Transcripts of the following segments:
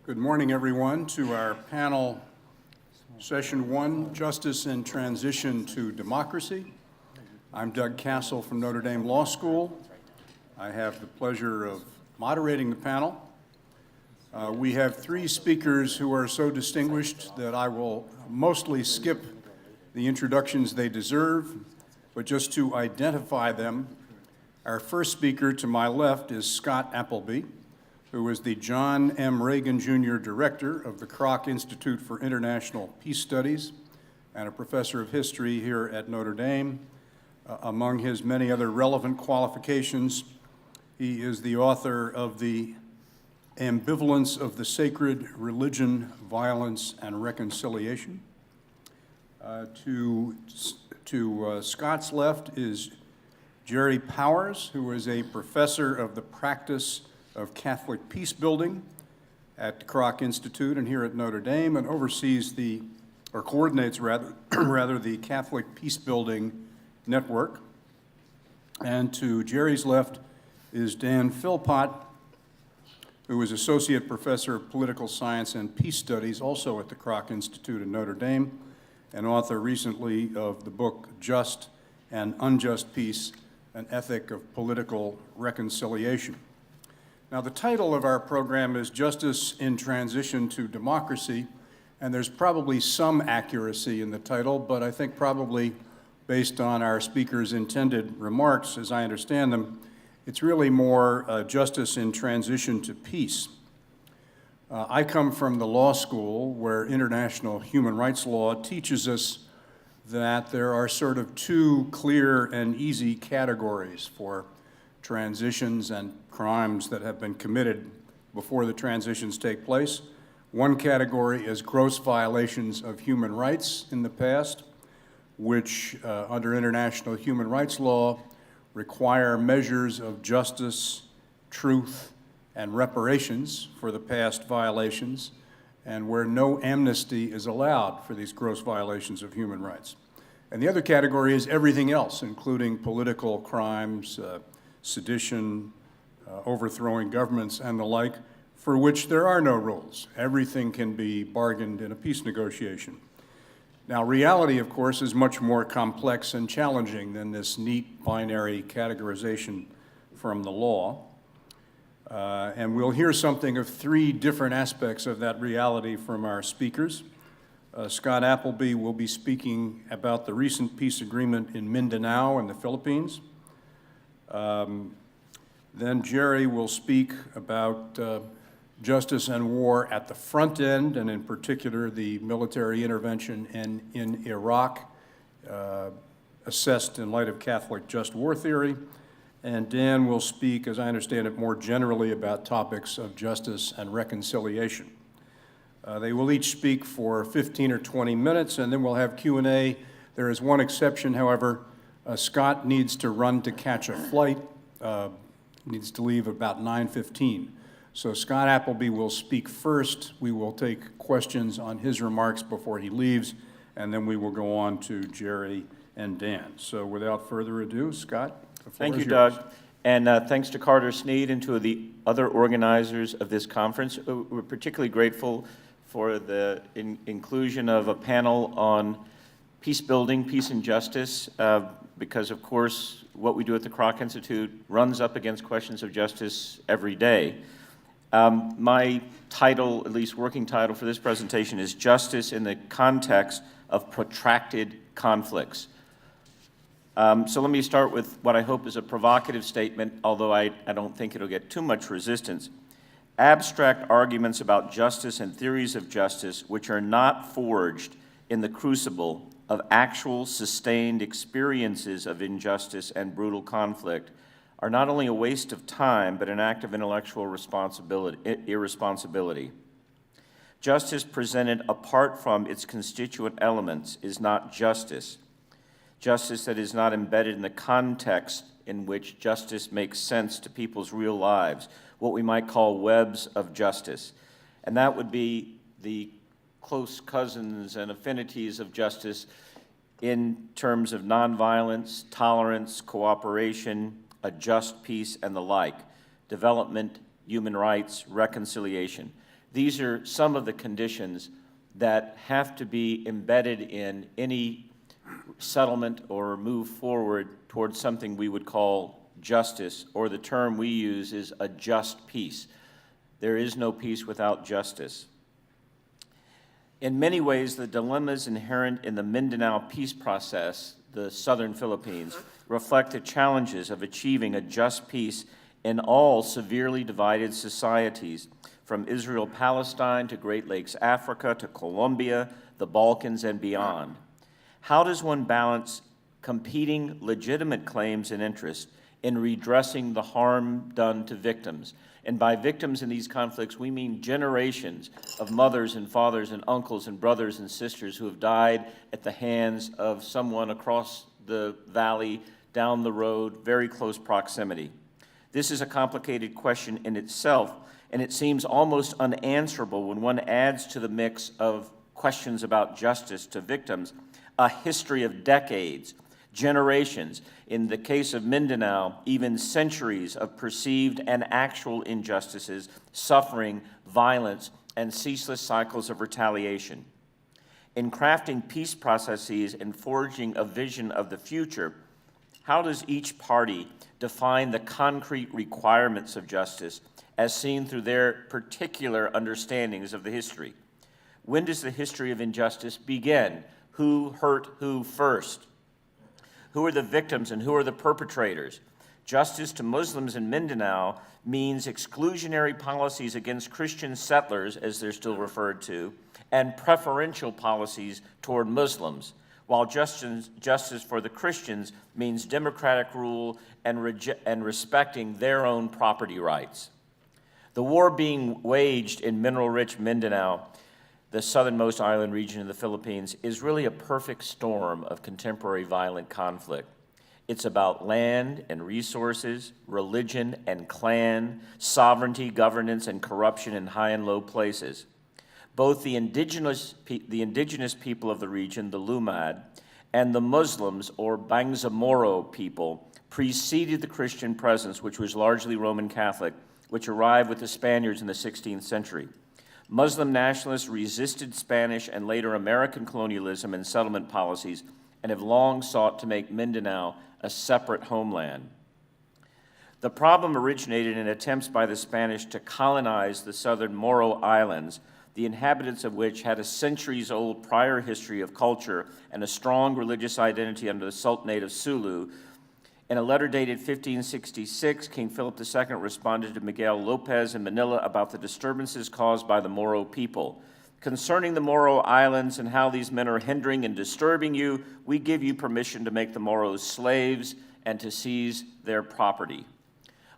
Good morning, everyone, to our panel, Session 1, Justice in Transition to Democracy. I'm Doug Castle from Notre Dame Law School. I have the pleasure of moderating the panel. We have three speakers who are so distinguished that I will mostly skip the introductions they deserve, but just to identify them, our first speaker to my left is Scott Appleby, who is the John M. Reagan Jr. Director of the Kroc Institute for International Peace Studies and a professor of history here at Notre Dame. Among his many other relevant qualifications, he is the author of The Ambivalence of the Sacred: Religion, Violence, and Reconciliation. To Scott's left is Jerry Powers, who is a professor of the practice of Catholic peace building at the Kroc Institute and here at Notre Dame, and oversees coordinates rather, the Catholic Peace Building Network. And to Jerry's left is Dan Philpott, who is Associate Professor of Political Science and Peace Studies, also at the Kroc Institute in Notre Dame, and author recently of the book Just and Unjust Peace, an Ethic of Political Reconciliation. Now, the title of our program is Justice in Transition to Democracy, and there's probably some accuracy in the title, but I think probably based on our speaker's intended remarks, as I understand them, it's really more justice in transition to peace. I come from the law school where international human rights law teaches us that there are sort of two clear and easy categories for transitions and crimes that have been committed before the transitions take place. One category is gross violations of human rights in the past, which under international human rights law require measures of justice, truth, and reparations for the past violations, and where no amnesty is allowed for these gross violations of human rights. And the other category is everything else, including political crimes, sedition, overthrowing governments, and the like, for which there are no rules. Everything can be bargained in a peace negotiation. Now, reality, of course, is much more complex and challenging than this neat binary categorization from the law. And we'll hear something of three different aspects of that reality from our speakers. Scott Appleby will be speaking about the recent peace agreement in Mindanao in the Philippines. Then Jerry will speak about justice and war at the front end, and in particular the military intervention in Iraq, assessed in light of Catholic just war theory. And Dan will speak, as I understand it, more generally about topics of justice and reconciliation. They will each speak for 15 or 20 minutes, and then we'll have Q&A. There is one exception, however. Scott needs to run to catch a flight, needs to leave about 9:15. So Scott Appleby will speak first. We will take questions on his remarks before he leaves, and then we will go on to Jerry and Dan. So without further ado, Scott, the floor Thank you, is yours. Doug. And thanks to Carter Sneed and to the other organizers of this conference. We're particularly grateful for the inclusion of a panel on peace building, peace and justice, because of course what we do at the Kroc Institute runs up against questions of justice every day. My title, at least working title for this presentation, is Justice in the Context of Protracted Conflicts. So let me start with what I hope is a provocative statement, although I don't think it'll get too much resistance. Abstract arguments about justice and theories of justice which are not forged in the crucible of actual sustained experiences of injustice and brutal conflict are not only a waste of time, but an act of intellectual irresponsibility. Justice presented apart from its constituent elements is not justice. Justice that is not embedded in the context in which justice makes sense to people's real lives, what we might call webs of justice. And that would be the close cousins and affinities of justice in terms of nonviolence, tolerance, cooperation, a just peace, and the like, development, human rights, reconciliation. These are some of the conditions that have to be embedded in any settlement or move forward towards something we would call justice, or the term we use is a just peace. There is no peace without justice. In many ways, the dilemmas inherent in the Mindanao peace process, the southern Philippines, reflect the challenges of achieving a just peace in all severely divided societies, from Israel-Palestine to Great Lakes Africa to Colombia, the Balkans, and beyond. How does one balance competing legitimate claims and interests in redressing the harm done to victims? And by victims in these conflicts, we mean generations of mothers and fathers and uncles and brothers and sisters who have died at the hands of someone across the valley, down the road, very close proximity. This is a complicated question in itself, and it seems almost unanswerable when one adds to the mix of questions about justice to victims a history of decades, generations, in the case of Mindanao, even centuries of perceived and actual injustices, suffering, violence, and ceaseless cycles of retaliation. In crafting peace processes and forging a vision of the future, how does each party define the concrete requirements of justice as seen through their particular understandings of the history? When does the history of injustice begin? Who hurt who first? Who are the victims and who are the perpetrators? Justice to Muslims in Mindanao means exclusionary policies against Christian settlers, as they're still referred to, and preferential policies toward Muslims, while justice for the Christians means democratic rule and respecting their own property rights. The war being waged in mineral-rich Mindanao, the southernmost island region of the Philippines, is really a perfect storm of contemporary violent conflict. It's about land and resources, religion and clan, sovereignty, governance, and corruption in high and low places. Both the indigenous people of the region, the Lumad, and the Muslims, or Bangsamoro people, preceded the Christian presence, which was largely Roman Catholic, which arrived with the Spaniards in the 16th century. Muslim nationalists resisted Spanish and later American colonialism and settlement policies and have long sought to make Mindanao a separate homeland. The problem originated in attempts by the Spanish to colonize the southern Moro Islands, the inhabitants of which had a centuries-old prior history of culture and a strong religious identity under the Sultanate of Sulu. In a letter dated 1566, King Philip II responded to Miguel Lopez in Manila about the disturbances caused by the Moro people. Concerning the Moro Islands and how these men are hindering and disturbing you, we give you permission to make the Moros slaves and to seize their property.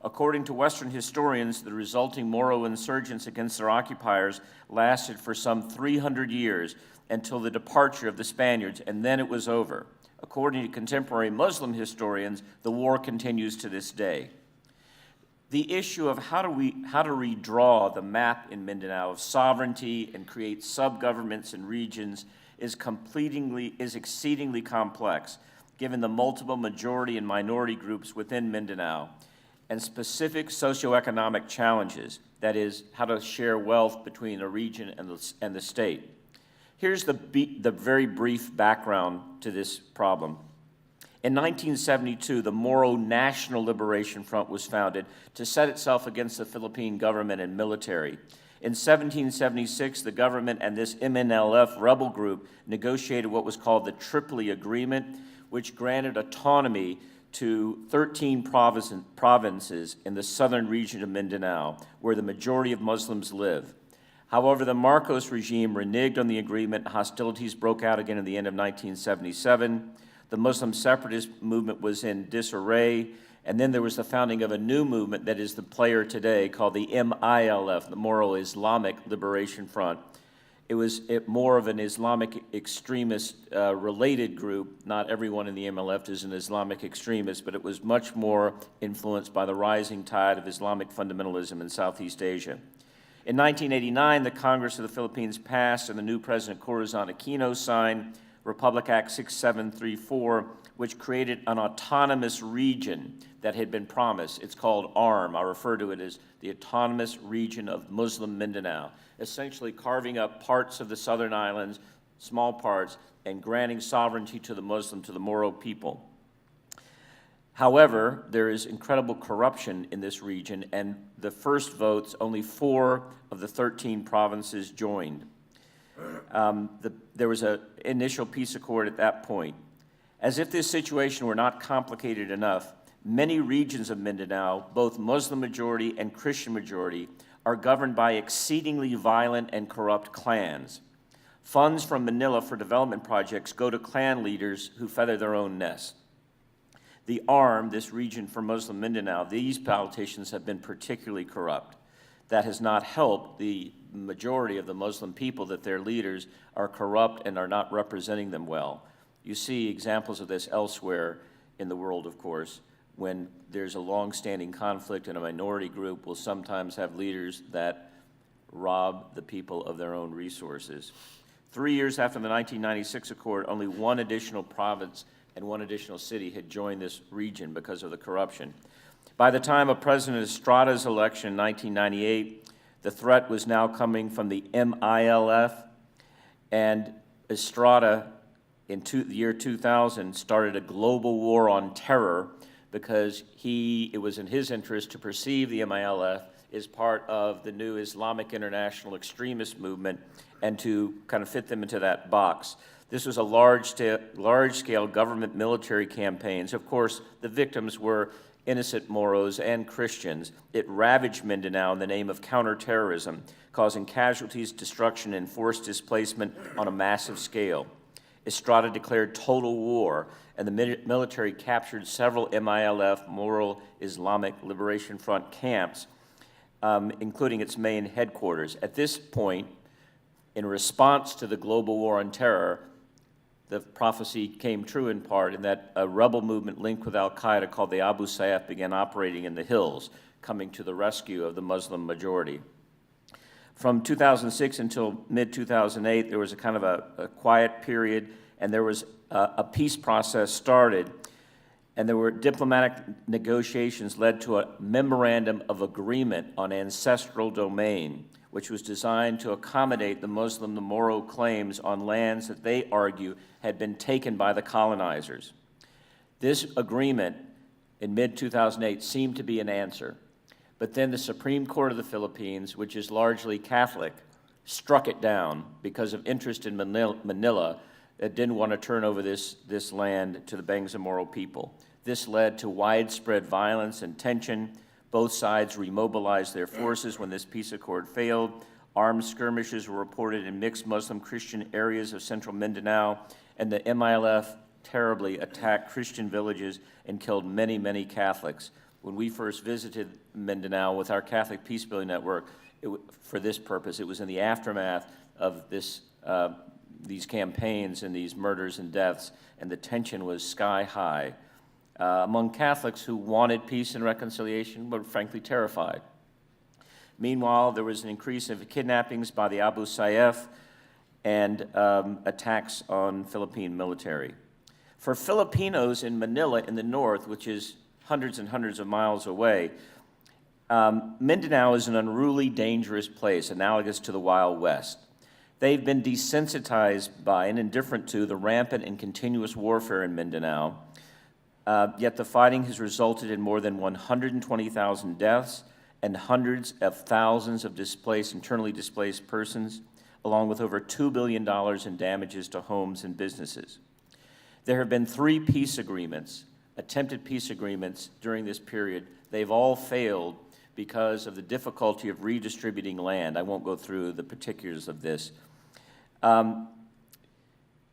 According to Western historians, the resulting Moro insurgents against their occupiers lasted for some 300 years until the departure of the Spaniards, and then it was over. According to contemporary Muslim historians, the war continues to this day. The issue of how to redraw the map in Mindanao of sovereignty and create sub-governments and regions is exceedingly complex, given the multiple majority and minority groups within Mindanao and specific socioeconomic challenges, that is, how to share wealth between a region and the state. Here's the very brief background to this problem. In 1972, the Moro National Liberation Front was founded to set itself against the Philippine government and military. In 1776, the government and this MNLF rebel group negotiated what was called the Tripoli Agreement, which granted autonomy to 13 provinces in the southern region of Mindanao, where the majority of Muslims live. However, the Marcos regime reneged on the agreement. Hostilities broke out again at the end of 1977. The Muslim separatist movement was in disarray, and then there was the founding of a new movement that is the player today called the MILF, the Moro Islamic Liberation Front. It was more of an Islamic extremist related group. Not everyone in the MLF is an Islamic extremist, but it was much more influenced by the rising tide of Islamic fundamentalism in Southeast Asia. In 1989, the Congress of the Philippines passed and the new President Corazon Aquino signed Republic Act 6734, which created an autonomous region that had been promised. It's called ARM. I refer to it as the Autonomous Region of Muslim Mindanao, essentially carving up parts of the southern islands, small parts, and granting sovereignty to the Muslim, to the Moro people. However, there is incredible corruption in this region, and the first votes, only 4 of the 13 provinces joined. There was an initial peace accord at that point. As if this situation were not complicated enough, many regions of Mindanao, both Muslim majority and Christian majority, are governed by exceedingly violent and corrupt clans. Funds from Manila for development projects go to clan leaders who feather their own nest. The ARM, this region for Muslim Mindanao, these politicians have been particularly corrupt. That has not helped the majority of the Muslim people, that their leaders are corrupt and are not representing them well. You see examples of this elsewhere in the world, of course, when there's a long-standing conflict and a minority group will sometimes have leaders that rob the people of their own resources. 3 years after the 1996 accord, only 1 additional province and 1 additional city had joined this region because of the corruption. By the time of President Estrada's election in 1998, the threat was now coming from the MILF, and Estrada, in the year 2000, started a global war on terror because it was in his interest to perceive the MILF as part of the new Islamic international extremist movement and to kind of fit them into that box. This was a large-scale government military campaigns. Of course, the victims were innocent Moros and Christians. It ravaged Mindanao in the name of counterterrorism, causing casualties, destruction, and forced displacement on a massive scale. Estrada declared total war, and the military captured several MILF, Moro Islamic Liberation Front camps, including its main headquarters. At this point, in response to the global war on terror, the prophecy came true in part in that a rebel movement linked with al-Qaeda called the Abu Sayyaf began operating in the hills, coming to the rescue of the Muslim majority. From 2006 until mid-2008, there was a kind of a quiet period, and there was a peace process started, and there were diplomatic negotiations led to a memorandum of agreement on ancestral domain, which was designed to accommodate the Muslim, the Moro claims on lands that they argue had been taken by the colonizers. This agreement in mid-2008 seemed to be an answer, but then the Supreme Court of the Philippines, which is largely Catholic, struck it down because of interest in Manila that didn't want to turn over this land to the Bangsamoro people. This led to widespread violence and tension. Both sides remobilized their forces when this peace accord failed. Armed skirmishes were reported in mixed Muslim-Christian areas of central Mindanao, and the MILF terribly attacked Christian villages and killed many, many Catholics. When we first visited Mindanao with our Catholic Peace Building Network, for this purpose, it was in the aftermath of these campaigns and these murders and deaths, and the tension was sky high among Catholics who wanted peace and reconciliation, but frankly terrified. Meanwhile, there was an increase of kidnappings by the Abu Sayyaf and attacks on Philippine military. For Filipinos in Manila in the north, which is hundreds and hundreds of miles away, Mindanao is an unruly, dangerous place, analogous to the Wild West. They've been desensitized by and indifferent to the rampant and continuous warfare in Mindanao, yet the fighting has resulted in more than 120,000 deaths and hundreds of thousands of internally displaced persons, along with over $2 billion in damages to homes and businesses. There have been 3 peace agreements, attempted peace agreements during this period. They've all failed because of the difficulty of redistributing land. I won't go through the particulars of this.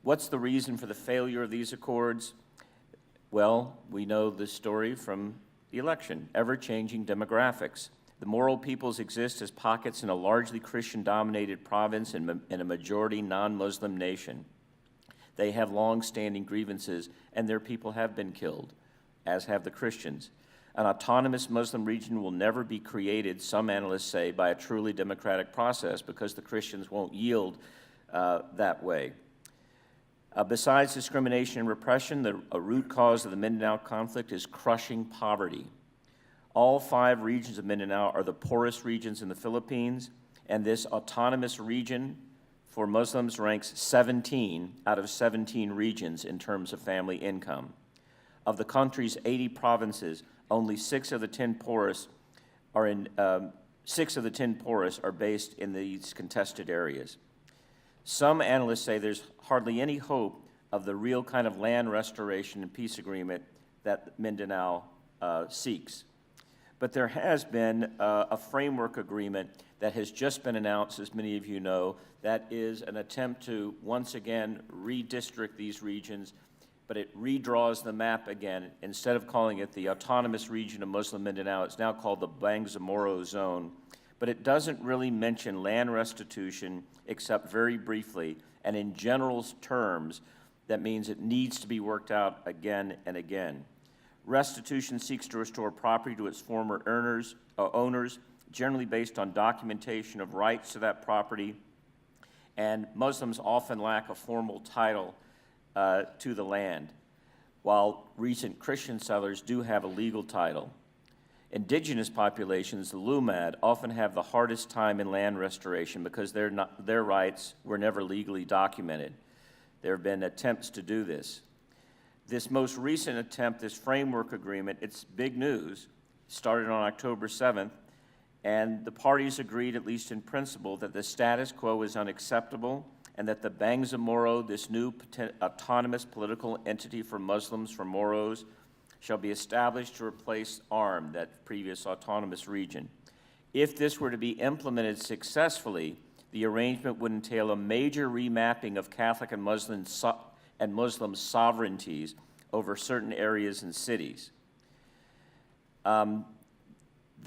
What's the reason for the failure of these accords? Well, we know the story from the election, ever-changing demographics. The Moro peoples exist as pockets in a largely Christian-dominated province in a majority non-Muslim nation. They have long-standing grievances, and their people have been killed, as have the Christians. An autonomous Muslim region will never be created, some analysts say, by a truly democratic process because the Christians won't yield that way. Besides discrimination and repression, a root cause of the Mindanao conflict is crushing poverty. All 5 regions of Mindanao are the poorest regions in the Philippines, and this autonomous region for Muslims ranks 17 out of 17 regions in terms of family income. Of the country's 80 provinces, only 6 of the 10 poorest are based in these contested areas. Some analysts say there's hardly any hope of the real kind of land restoration and peace agreement that Mindanao seeks. But there has been a framework agreement that has just been announced, as many of you know, that is an attempt to once again redistrict these regions, but it redraws the map again. Instead of calling it the Autonomous Region of Muslim Mindanao, it's now called the Bangsamoro Zone. But it doesn't really mention land restitution except very briefly, and in general terms, that means it needs to be worked out again and again. Restitution seeks to restore property to its former owners, generally based on documentation of rights to that property, and Muslims often lack a formal title to the land, while recent Christian settlers do have a legal title. Indigenous populations, the Lumad, often have the hardest time in land restoration because their rights were never legally documented. There have been attempts to do this. This most recent attempt, this framework agreement, it's big news, started on October 7th, and the parties agreed, at least in principle, that the status quo is unacceptable and that the Bangsamoro, this new autonomous political entity for Muslims, for Moros, shall be established to replace ARM, that previous autonomous region. If this were to be implemented successfully, the arrangement would entail a major remapping of Catholic and Muslim sovereignties over certain areas and cities. There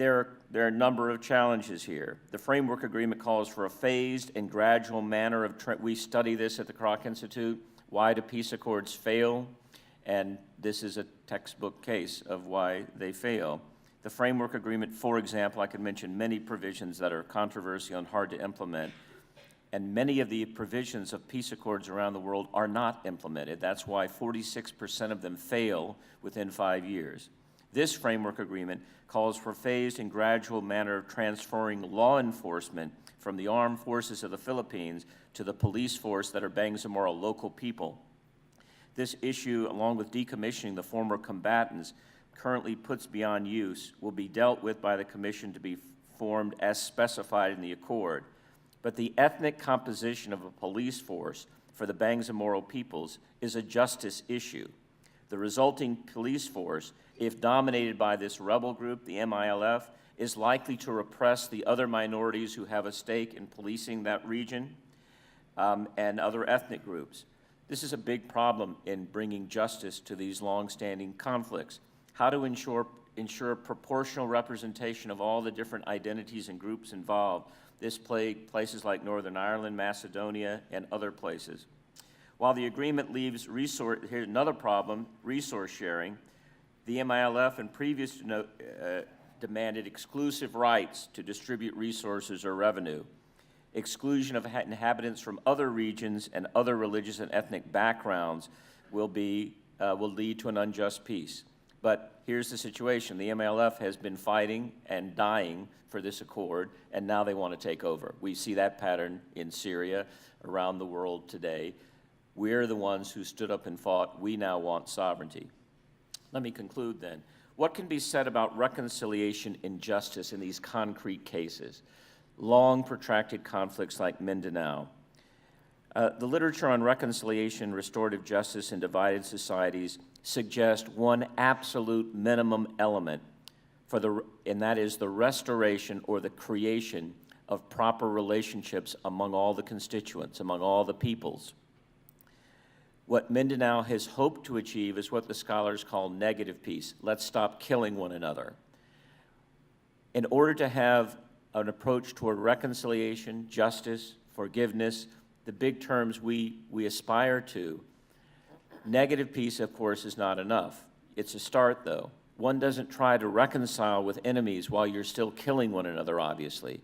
are a number of challenges here. The framework agreement calls for a phased and gradual manner of, we study this at the Kroc Institute, why do peace accords fail? And this is a textbook case of why they fail. The framework agreement, for example, I could mention many provisions that are controversial and hard to implement, and many of the provisions of peace accords around the world are not implemented. That's why 46% of them fail within 5 years. This framework agreement calls for phased and gradual manner of transferring law enforcement from the armed forces of the Philippines to the police force that are Bangsamoro local people. This issue, along with decommissioning the former combatants currently puts beyond use, will be dealt with by the Commission to be formed as specified in the Accord. But the ethnic composition of a police force for the Bangsamoro peoples is a justice issue. The resulting police force, if dominated by this rebel group, the MILF, is likely to repress the other minorities who have a stake in policing that region and other ethnic groups. This is a big problem in bringing justice to these long-standing conflicts. How to ensure proportional representation of all the different identities and groups involved. This plagued places like Northern Ireland, Macedonia, and other places. While the agreement leaves here's another problem, resource sharing. The MILF and previous demanded exclusive rights to distribute resources or revenue. Exclusion of inhabitants from other regions and other religious and ethnic backgrounds will lead to an unjust peace. But here's the situation. The MILF has been fighting and dying for this accord, and now they want to take over. We see that pattern in Syria, around the world today. We're the ones who stood up and fought. We now want sovereignty. Let me conclude then. What can be said about reconciliation and justice in these concrete cases? Long, protracted conflicts like Mindanao. The literature on reconciliation, restorative justice in divided societies suggest one absolute minimum element and that is the restoration or the creation of proper relationships among all the constituents, among all the peoples. What Mindanao has hoped to achieve is what the scholars call negative peace. Let's stop killing one another. In order to have an approach toward reconciliation, justice, forgiveness, the big terms we aspire to, negative peace, of course, is not enough. It's a start, though. One doesn't try to reconcile with enemies while you're still killing one another, obviously.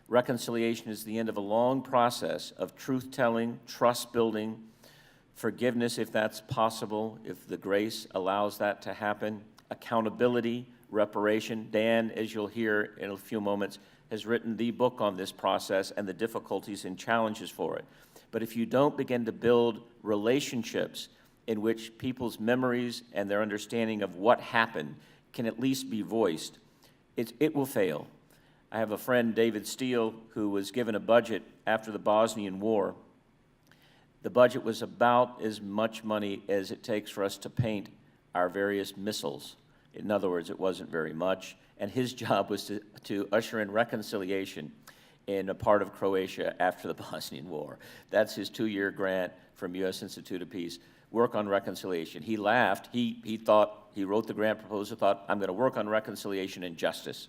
Reconciliation is the end of a long process of truth-telling, trust-building, forgiveness if that's possible, if the grace allows that to happen, accountability, reparation. Dan, as you'll hear in a few moments, has written the book on this process and the difficulties and challenges for it. But if you don't begin to build relationships in which people's memories and their understanding of what happened can at least be voiced, it will fail. I have a friend, David Steele, who was given a budget after the Bosnian War. The budget was about as much money as it takes for us to paint our various missiles. In other words, it wasn't very much. And his job was to usher in reconciliation in a part of Croatia after the Bosnian War. That's his 2-year grant from U.S. Institute of Peace. Work on reconciliation. He laughed. He thought, he wrote the grant proposal, thought, I'm going to work on reconciliation and justice.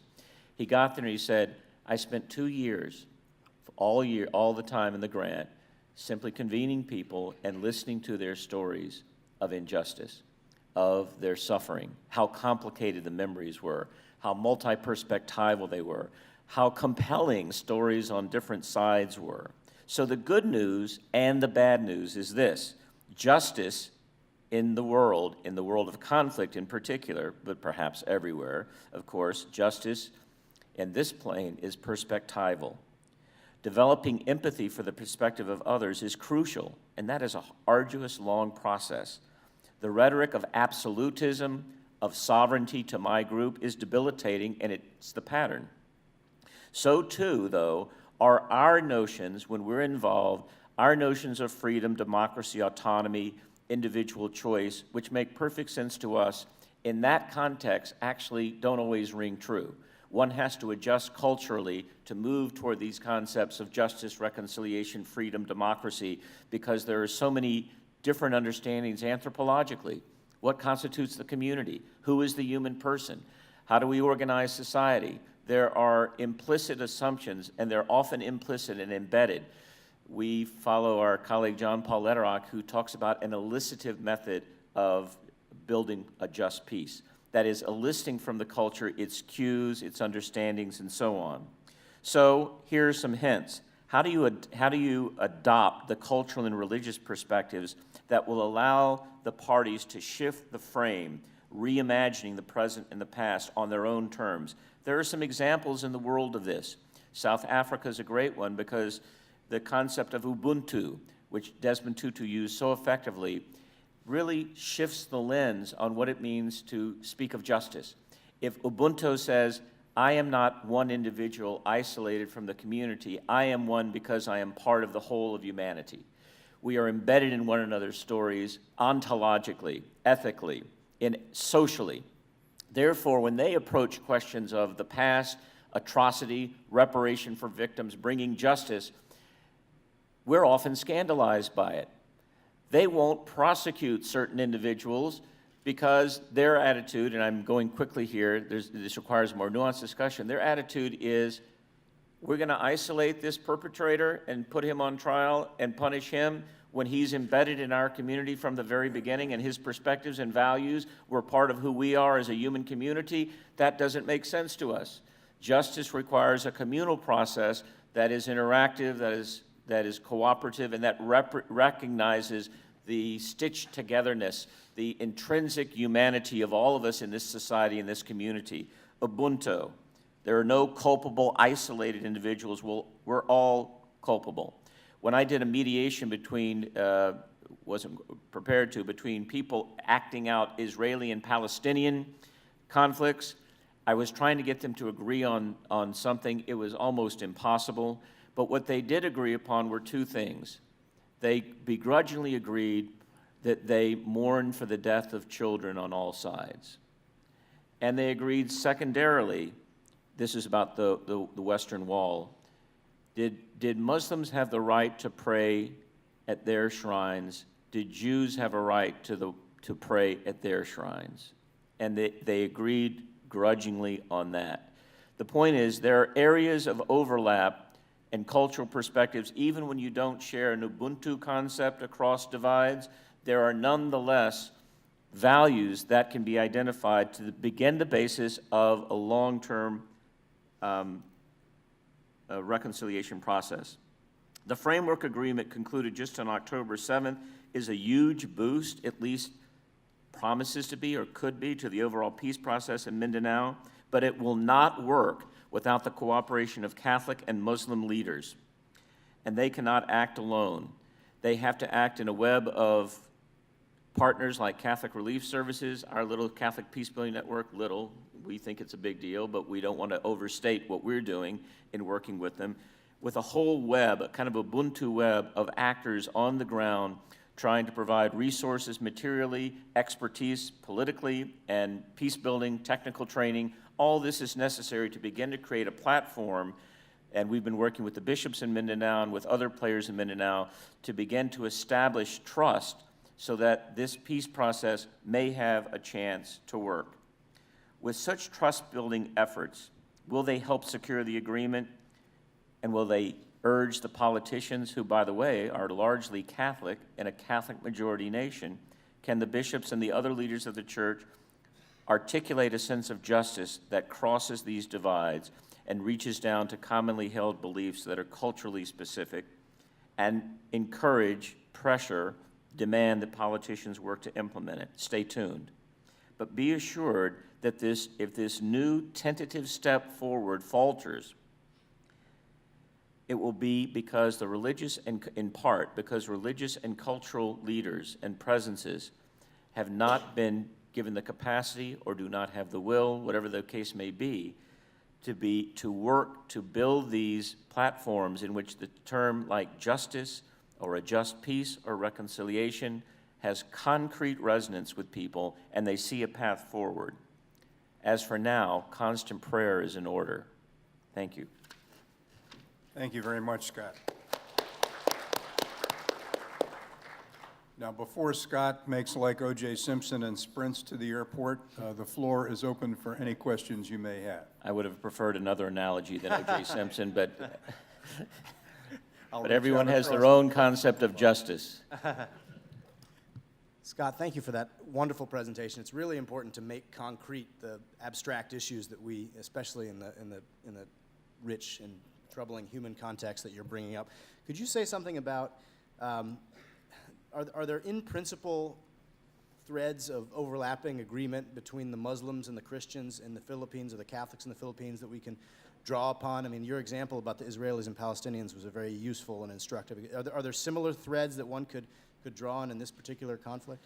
He got there and he said, I spent 2 years, all the time in the grant, simply convening people and listening to their stories of injustice, of their suffering, how complicated the memories were, how multi-perspectival they were, how compelling stories on different sides were. So the good news and the bad news is this: justice in the world of conflict in particular, but perhaps everywhere, of course, justice in this plane is perspectival. Developing empathy for the perspective of others is crucial, and that is an arduous, long process. The rhetoric of absolutism, of sovereignty to my group is debilitating, and it's the pattern. So too, though, are our notions, when we're involved, our notions of freedom, democracy, autonomy, individual choice, which make perfect sense to us, in that context actually don't always ring true. One has to adjust culturally to move toward these concepts of justice, reconciliation, freedom, democracy, because there are so many different understandings anthropologically. What constitutes the community? Who is the human person? How do we organize society? There are implicit assumptions, and they're often implicit and embedded. We follow our colleague John Paul Lederach, who talks about an elicitive method of building a just peace. That is, eliciting from the culture its cues, its understandings, and so on. So here are some hints. How do you adopt the cultural and religious perspectives that will allow the parties to shift the frame, reimagining the present and the past on their own terms? There are some examples in the world of this. South Africa is a great one because the concept of Ubuntu, which Desmond Tutu used so effectively, really shifts the lens on what it means to speak of justice. If Ubuntu says, I am not one individual isolated from the community, I am one because I am part of the whole of humanity. We are embedded in one another's stories ontologically, ethically, and socially. Therefore, when they approach questions of the past, atrocity, reparation for victims, bringing justice, we're often scandalized by it. They won't prosecute certain individuals because their attitude, and I'm going quickly here, this requires more nuanced discussion, their attitude is, we're going to isolate this perpetrator and put him on trial and punish him when he's embedded in our community from the very beginning, and his perspectives and values were part of who we are as a human community. That doesn't make sense to us. Justice requires a communal process that is interactive, that is cooperative, and that recognizes the stitched togetherness, the intrinsic humanity of all of us in this society, in this community. Ubuntu. There are no culpable, isolated individuals. We're all culpable. When I did a mediation between, wasn't prepared to, between people acting out Israeli and Palestinian conflicts, I was trying to get them to agree on something. It was almost impossible. But what they did agree upon were two things. They begrudgingly agreed that they mourn for the death of children on all sides. And they agreed secondarily, this is about the Western Wall, did Muslims have the right to pray at their shrines? Did Jews have a right to pray at their shrines? And they agreed grudgingly on that. The point is, there are areas of overlap and cultural perspectives, even when you don't share an Ubuntu concept across divides, there are nonetheless values that can be identified to begin the basis of a long-term reconciliation process. The framework agreement concluded just on October 7th is a huge boost, at least promises to be or could be, to the overall peace process in Mindanao, but it will not work without the cooperation of Catholic and Muslim leaders. And they cannot act alone. They have to act in a web of partners like Catholic Relief Services, our little Catholic Peacebuilding Network, little, we think it's a big deal, but we don't want to overstate what we're doing in working with them, with a whole web, a kind of Ubuntu web of actors on the ground trying to provide resources materially, expertise politically, and peace-building, technical training. All this is necessary to begin to create a platform, and we've been working with the bishops in Mindanao and with other players in Mindanao to begin to establish trust so that this peace process may have a chance to work. With such trust-building efforts, will they help secure the agreement, and will they urge the politicians, who, by the way, are largely Catholic in a Catholic-majority nation, can the bishops and the other leaders of the church articulate a sense of justice that crosses these divides and reaches down to commonly held beliefs that are culturally specific, and encourage, pressure, demand that politicians work to implement it? Stay tuned. But be assured that if this new tentative step forward falters, it will be because the religious, and in part, because religious and cultural leaders and presences have not been given the capacity or do not have the will, whatever the case may be, to work to build these platforms in which the term like justice or a just peace or reconciliation has concrete resonance with people and they see a path forward. As for now, constant prayer is in order. Thank you. Thank you very much, Scott. Now, before Scott makes like O.J. Simpson and sprints to the airport, the floor is open for any questions you may have. I would have preferred another analogy than O.J. Simpson, but everyone has their own concept of justice. Scott, thank you for that wonderful presentation. It's really important to make concrete the abstract issues that we, especially in the rich and troubling human context that you're bringing up. Could you say something about, are there in principle threads of overlapping agreement between the Muslims and the Christians in the Philippines, or the Catholics in the Philippines, that we can draw upon? I mean, your example about the Israelis and Palestinians was a very useful and instructive. Are there similar threads that one could draw on in this particular conflict?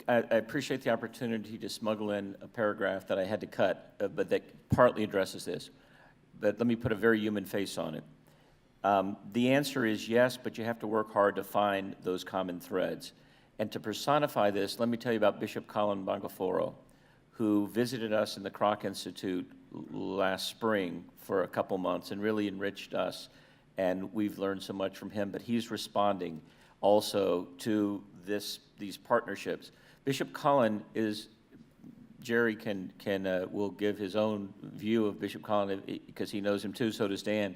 I appreciate the opportunity to smuggle in a paragraph that I had to cut, but that partly addresses this. But let me put a very human face on it. The answer is yes, but you have to work hard to find those common threads. And to personify this, let me tell you about Bishop Colin Bangaforo, who visited us in the Kroc Institute last spring for a couple months and really enriched us. And we've learned so much from him, but he's responding also to these partnerships. Bishop Colin is, Jerry will give his own view of Bishop Colin because he knows him too, so does Dan.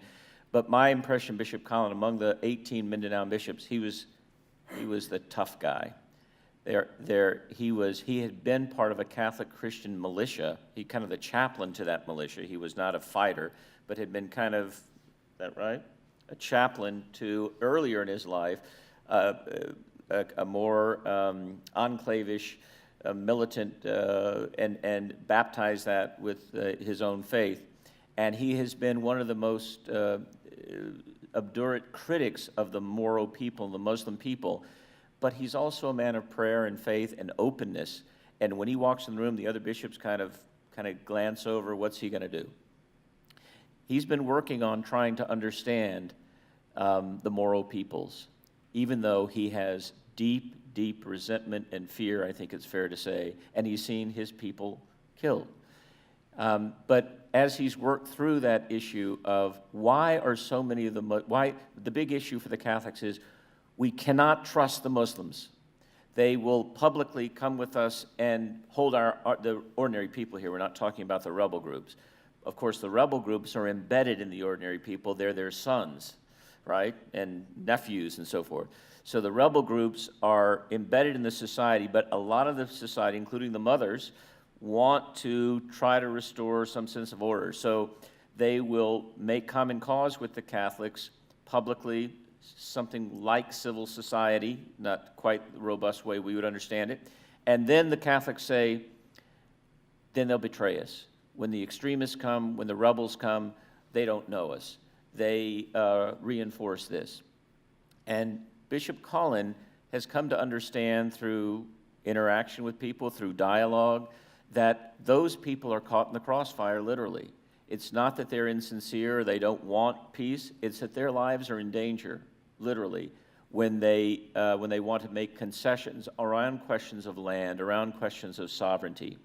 But my impression of Bishop Colin, among the 18 Mindanao bishops, he was the tough guy. He had been part of a Catholic Christian militia. He kind of the chaplain to that militia. He was not a fighter, but had been kind of, is that right? A chaplain to, earlier in his life, a more enclavish, militant, and baptized that with his own faith. And he has been one of the most obdurate critics of the Moro people, the Muslim people. But he's also a man of prayer and faith and openness. And when he walks in the room, the other bishops kind of glance over, what's he going to do? He's been working on trying to understand the Moro peoples, even though he has deep, deep resentment and fear, I think it's fair to say, and he's seen his people killed. But as he's worked through that issue of why are so many of why the big issue for the Catholics is we cannot trust the Muslims. They will publicly come with us and hold the ordinary people here. We're not talking about the rebel groups. Of course, the rebel groups are embedded in the ordinary people. They're their sons, right, and nephews and so forth. So the rebel groups are embedded in the society, but a lot of the society, including the mothers, want to try to restore some sense of order. So they will make common cause with the Catholics publicly, something like civil society, not quite the robust way we would understand it. And then the Catholics say, then they'll betray us. When the extremists come, when the rebels come, they don't know us. They reinforce this. And Bishop Cullen has come to understand through interaction with people, through dialogue, that those people are caught in the crossfire, literally. It's not that they're insincere or they don't want peace, it's that their lives are in danger, literally, when they want to make concessions around questions of land, around questions of sovereignty.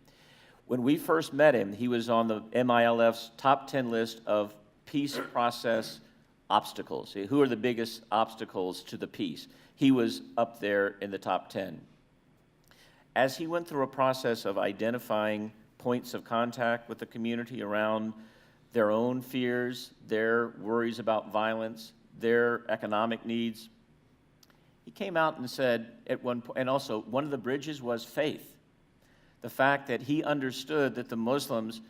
When we first met him, he was on the MILF's top 10 list of peace process obstacles. Who are the biggest obstacles to the peace? He was up there in the top 10. As he went through a process of identifying points of contact with the community around their own fears, their worries about violence, their economic needs, he came out and said at one point, and also one of the bridges was faith. The fact that he understood that the Muslims,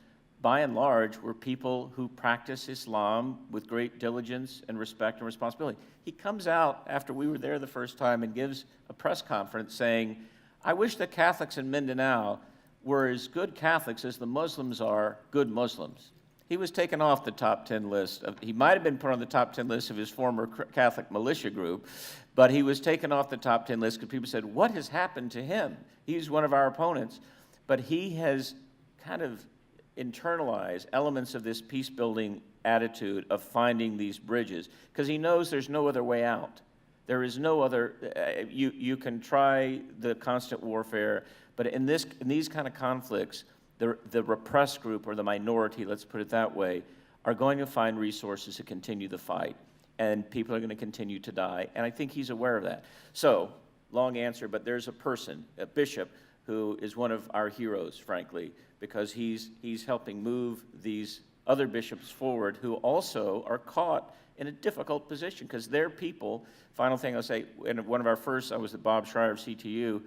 by and large, were people who practice Islam with great diligence and respect and responsibility. He comes out after we were there the first time and gives a press conference saying, I wish the Catholics in Mindanao were as good Catholics as the Muslims are good Muslims. He was taken off the top 10 list. He might have been put on the top 10 list of his former Catholic militia group, but he was taken off the top 10 list because people said, what has happened to him? He's one of our opponents. But he has kind of internalized elements of this peace-building attitude of finding these bridges, because he knows there's no other way out. There is no other, you can try the constant warfare, but in these kind of conflicts, the repressed group, or the minority, let's put it that way, are going to find resources to continue the fight, and people are going to continue to die, and I think he's aware of that. So, long answer, but there's a person, a bishop, who is one of our heroes, frankly, because he's helping move these other bishops forward who also are caught in a difficult position because they're people. Final thing I'll say, in one of our first, I was the Bob Schreier of CTU,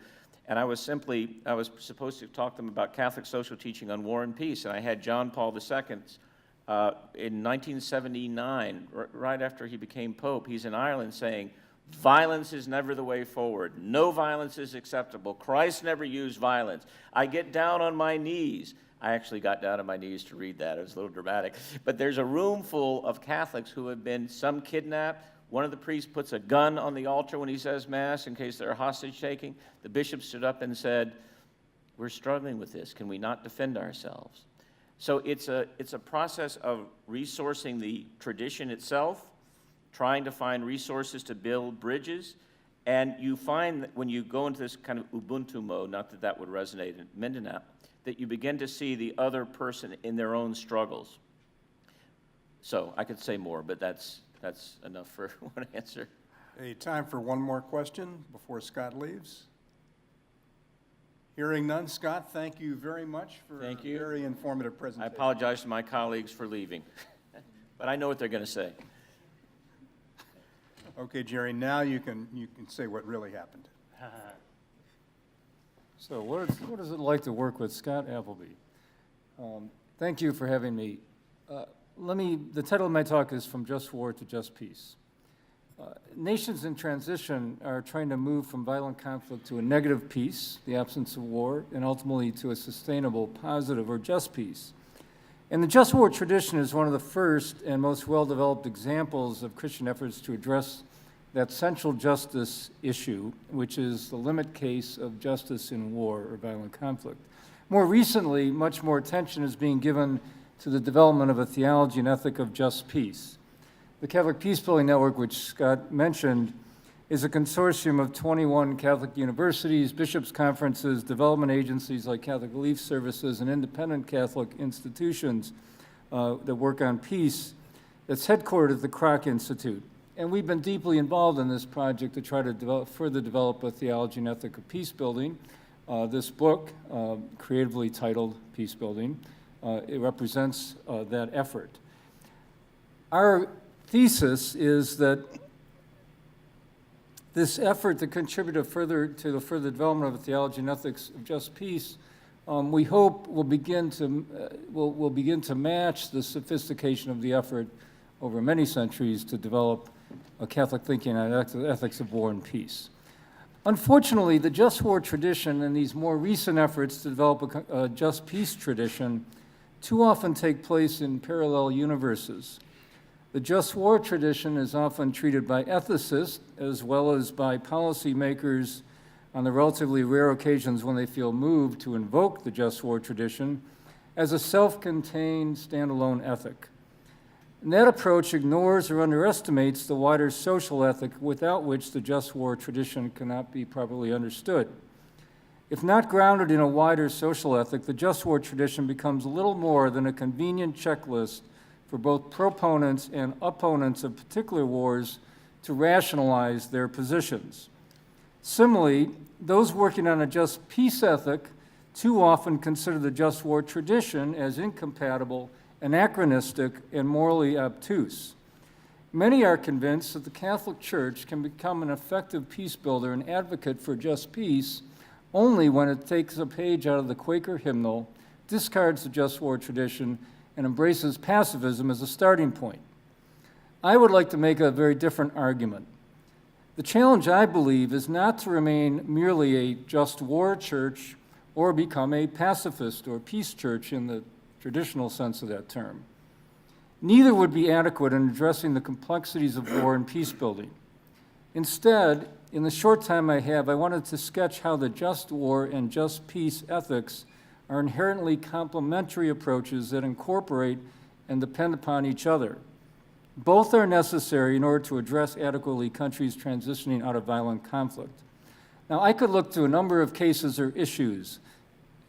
and I was supposed to talk to them about Catholic social teaching on war and peace, and I had John Paul II in 1979, right after he became Pope. He's in Ireland saying, violence is never the way forward. No violence is acceptable. Christ never used violence. I get down on my knees. I actually got down on my knees to read that. It was a little dramatic. But there's a room full of Catholics who have been, some kidnapped. One of the priests puts a gun on the altar when he says Mass in case they're hostage taking. The bishop stood up and said, we're struggling with this. Can we not defend ourselves? So it's a process of resourcing the tradition itself, trying to find resources to build bridges, and you find that when you go into this kind of Ubuntu mode, not that that would resonate in Mindanao, that you begin to see the other person in their own struggles. So I could say more, but that's enough for one answer. Hey, time for one more question before Scott leaves. Hearing none, Scott, thank you very much for a very informative presentation. I apologize to my colleagues for leaving, but I know what they're going to say. Okay, Jerry, now you can say what really happened. So what is it like to work with Scott Appleby? Thank you for having me. The title of my talk is From Just War to Just Peace. Nations in transition are trying to move from violent conflict to a negative peace, the absence of war, and ultimately to a sustainable, positive, or just peace. And the just war tradition is one of the first and most well-developed examples of Christian efforts to address that central justice issue, which is the limit case of justice in war or violent conflict. More recently, much more attention is being given to the development of a theology and ethic of just peace. The Catholic Peacebuilding Network, which Scott mentioned, is a consortium of 21 Catholic universities, bishops' conferences, development agencies like Catholic Relief Services, and independent Catholic institutions that work on peace, that's headquartered at the Kroc Institute. And we've been deeply involved in this project to try to further develop a theology and ethic of peace building. This book, creatively titled Peace Building, it represents that effort. Our thesis is that this effort to contribute to the further development of a theology and ethics of just peace, we hope will begin to match the sophistication of the effort over many centuries to develop Catholic thinking on ethics of war and peace. Unfortunately, the just war tradition and these more recent efforts to develop a just peace tradition too often take place in parallel universes. The just war tradition is often treated by ethicists as well as by policymakers on the relatively rare occasions when they feel moved to invoke the just war tradition as a self-contained, standalone ethic. And that approach ignores or underestimates the wider social ethic without which the just war tradition cannot be properly understood. If not grounded in a wider social ethic, the just war tradition becomes little more than a convenient checklist for both proponents and opponents of particular wars to rationalize their positions. Similarly, those working on a just peace ethic too often consider the just war tradition as incompatible, anachronistic, and morally obtuse. Many are convinced that the Catholic Church can become an effective peace builder and advocate for just peace only when it takes a page out of the Quaker hymnal, discards the just war tradition, and embraces pacifism as a starting point. I would like to make a very different argument. The challenge, I believe, is not to remain merely a just war church or become a pacifist or peace church in the traditional sense of that term. Neither would be adequate in addressing the complexities of war and peace building. Instead, in the short time I have, I wanted to sketch how the just war and just peace ethics are inherently complementary approaches that incorporate and depend upon each other. Both are necessary in order to address adequately countries transitioning out of violent conflict. Now, I could look to a number of cases or issues: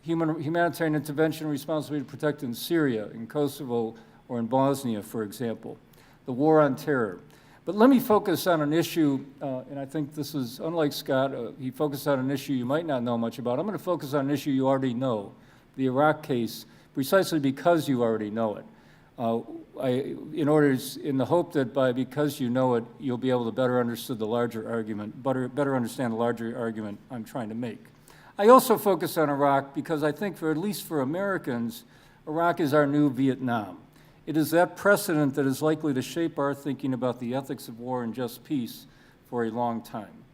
humanitarian intervention, responsibility to protect in Syria, in Kosovo, or in Bosnia, for example, the war on terror. But let me focus on an issue, and I think this is, unlike Scott, he focused on an issue you might not know much about. I'm going to focus on an issue you already know, the Iraq case, precisely because you already know it. In the hope that because you know it, you'll be able to better understand the larger argument, better understand the larger argument I'm trying to make. I also focus on Iraq because I think, at least for Americans, Iraq is our new Vietnam. It is that precedent that is likely to shape our thinking about the ethics of war and just peace for a long time.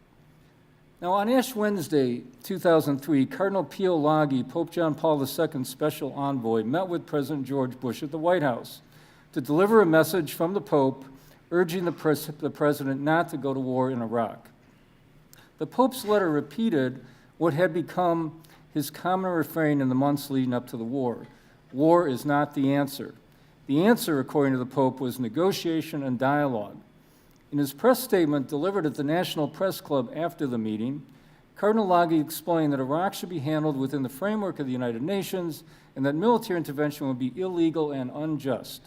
Now, on Ash Wednesday, 2003, Cardinal Pio Laghi, Pope John Paul II's special envoy, met with President George Bush at the White House to deliver a message from the Pope urging the president not to go to war in Iraq. The Pope's letter repeated what had become his common refrain in the months leading up to the war: war is not the answer. The answer, according to the Pope, was negotiation and dialogue. In his press statement delivered at the National Press Club after the meeting, Cardinal Laghi explained that Iraq should be handled within the framework of the United Nations and that military intervention would be illegal and unjust.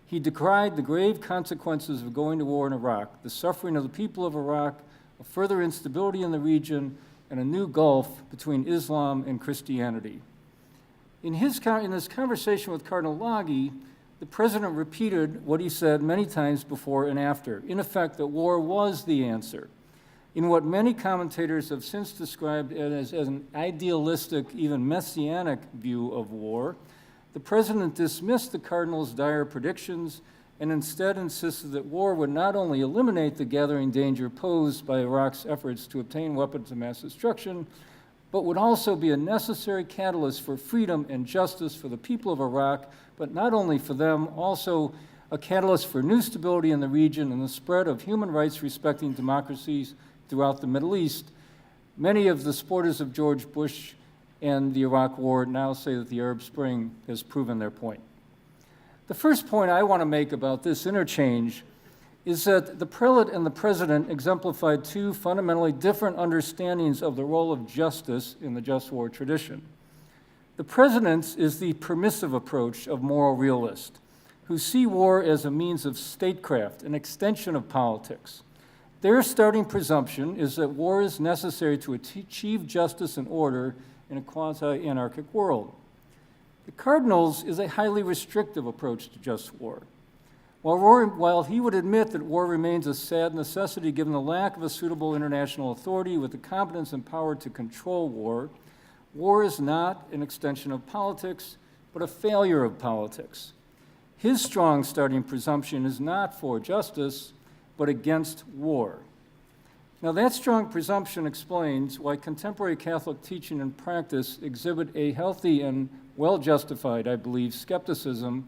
He decried the grave consequences of going to war in Iraq, the suffering of the people of Iraq, a further instability in the region, and a new gulf between Islam and Christianity. In this conversation with Cardinal Laghi, the president repeated what he said many times before and after, in effect, that war was the answer. In what many commentators have since described as an idealistic, even messianic view of war, the president dismissed the cardinal's dire predictions and instead insisted that war would not only eliminate the gathering danger posed by Iraq's efforts to obtain weapons of mass destruction, but would also be a necessary catalyst for freedom and justice for the people of Iraq, but not only for them, also a catalyst for new stability in the region and the spread of human rights respecting democracies throughout the Middle East. Many of the supporters of George Bush and the Iraq War now say that the Arab Spring has proven their point. The first point I want to make about this interchange is that the prelate and the president exemplified two fundamentally different understandings of the role of justice in the just war tradition. The president's is the permissive approach of moral realists, who see war as a means of statecraft, an extension of politics. Their starting presumption is that war is necessary to achieve justice and order in a quasi-anarchic world. The cardinal's is a highly restrictive approach to just war. While he would admit that war remains a sad necessity given the lack of a suitable international authority with the competence and power to control war, war is not an extension of politics, but a failure of politics. His strong starting presumption is not for justice, but against war. Now, that strong presumption explains why contemporary Catholic teaching and practice exhibit a healthy and well-justified, I believe, skepticism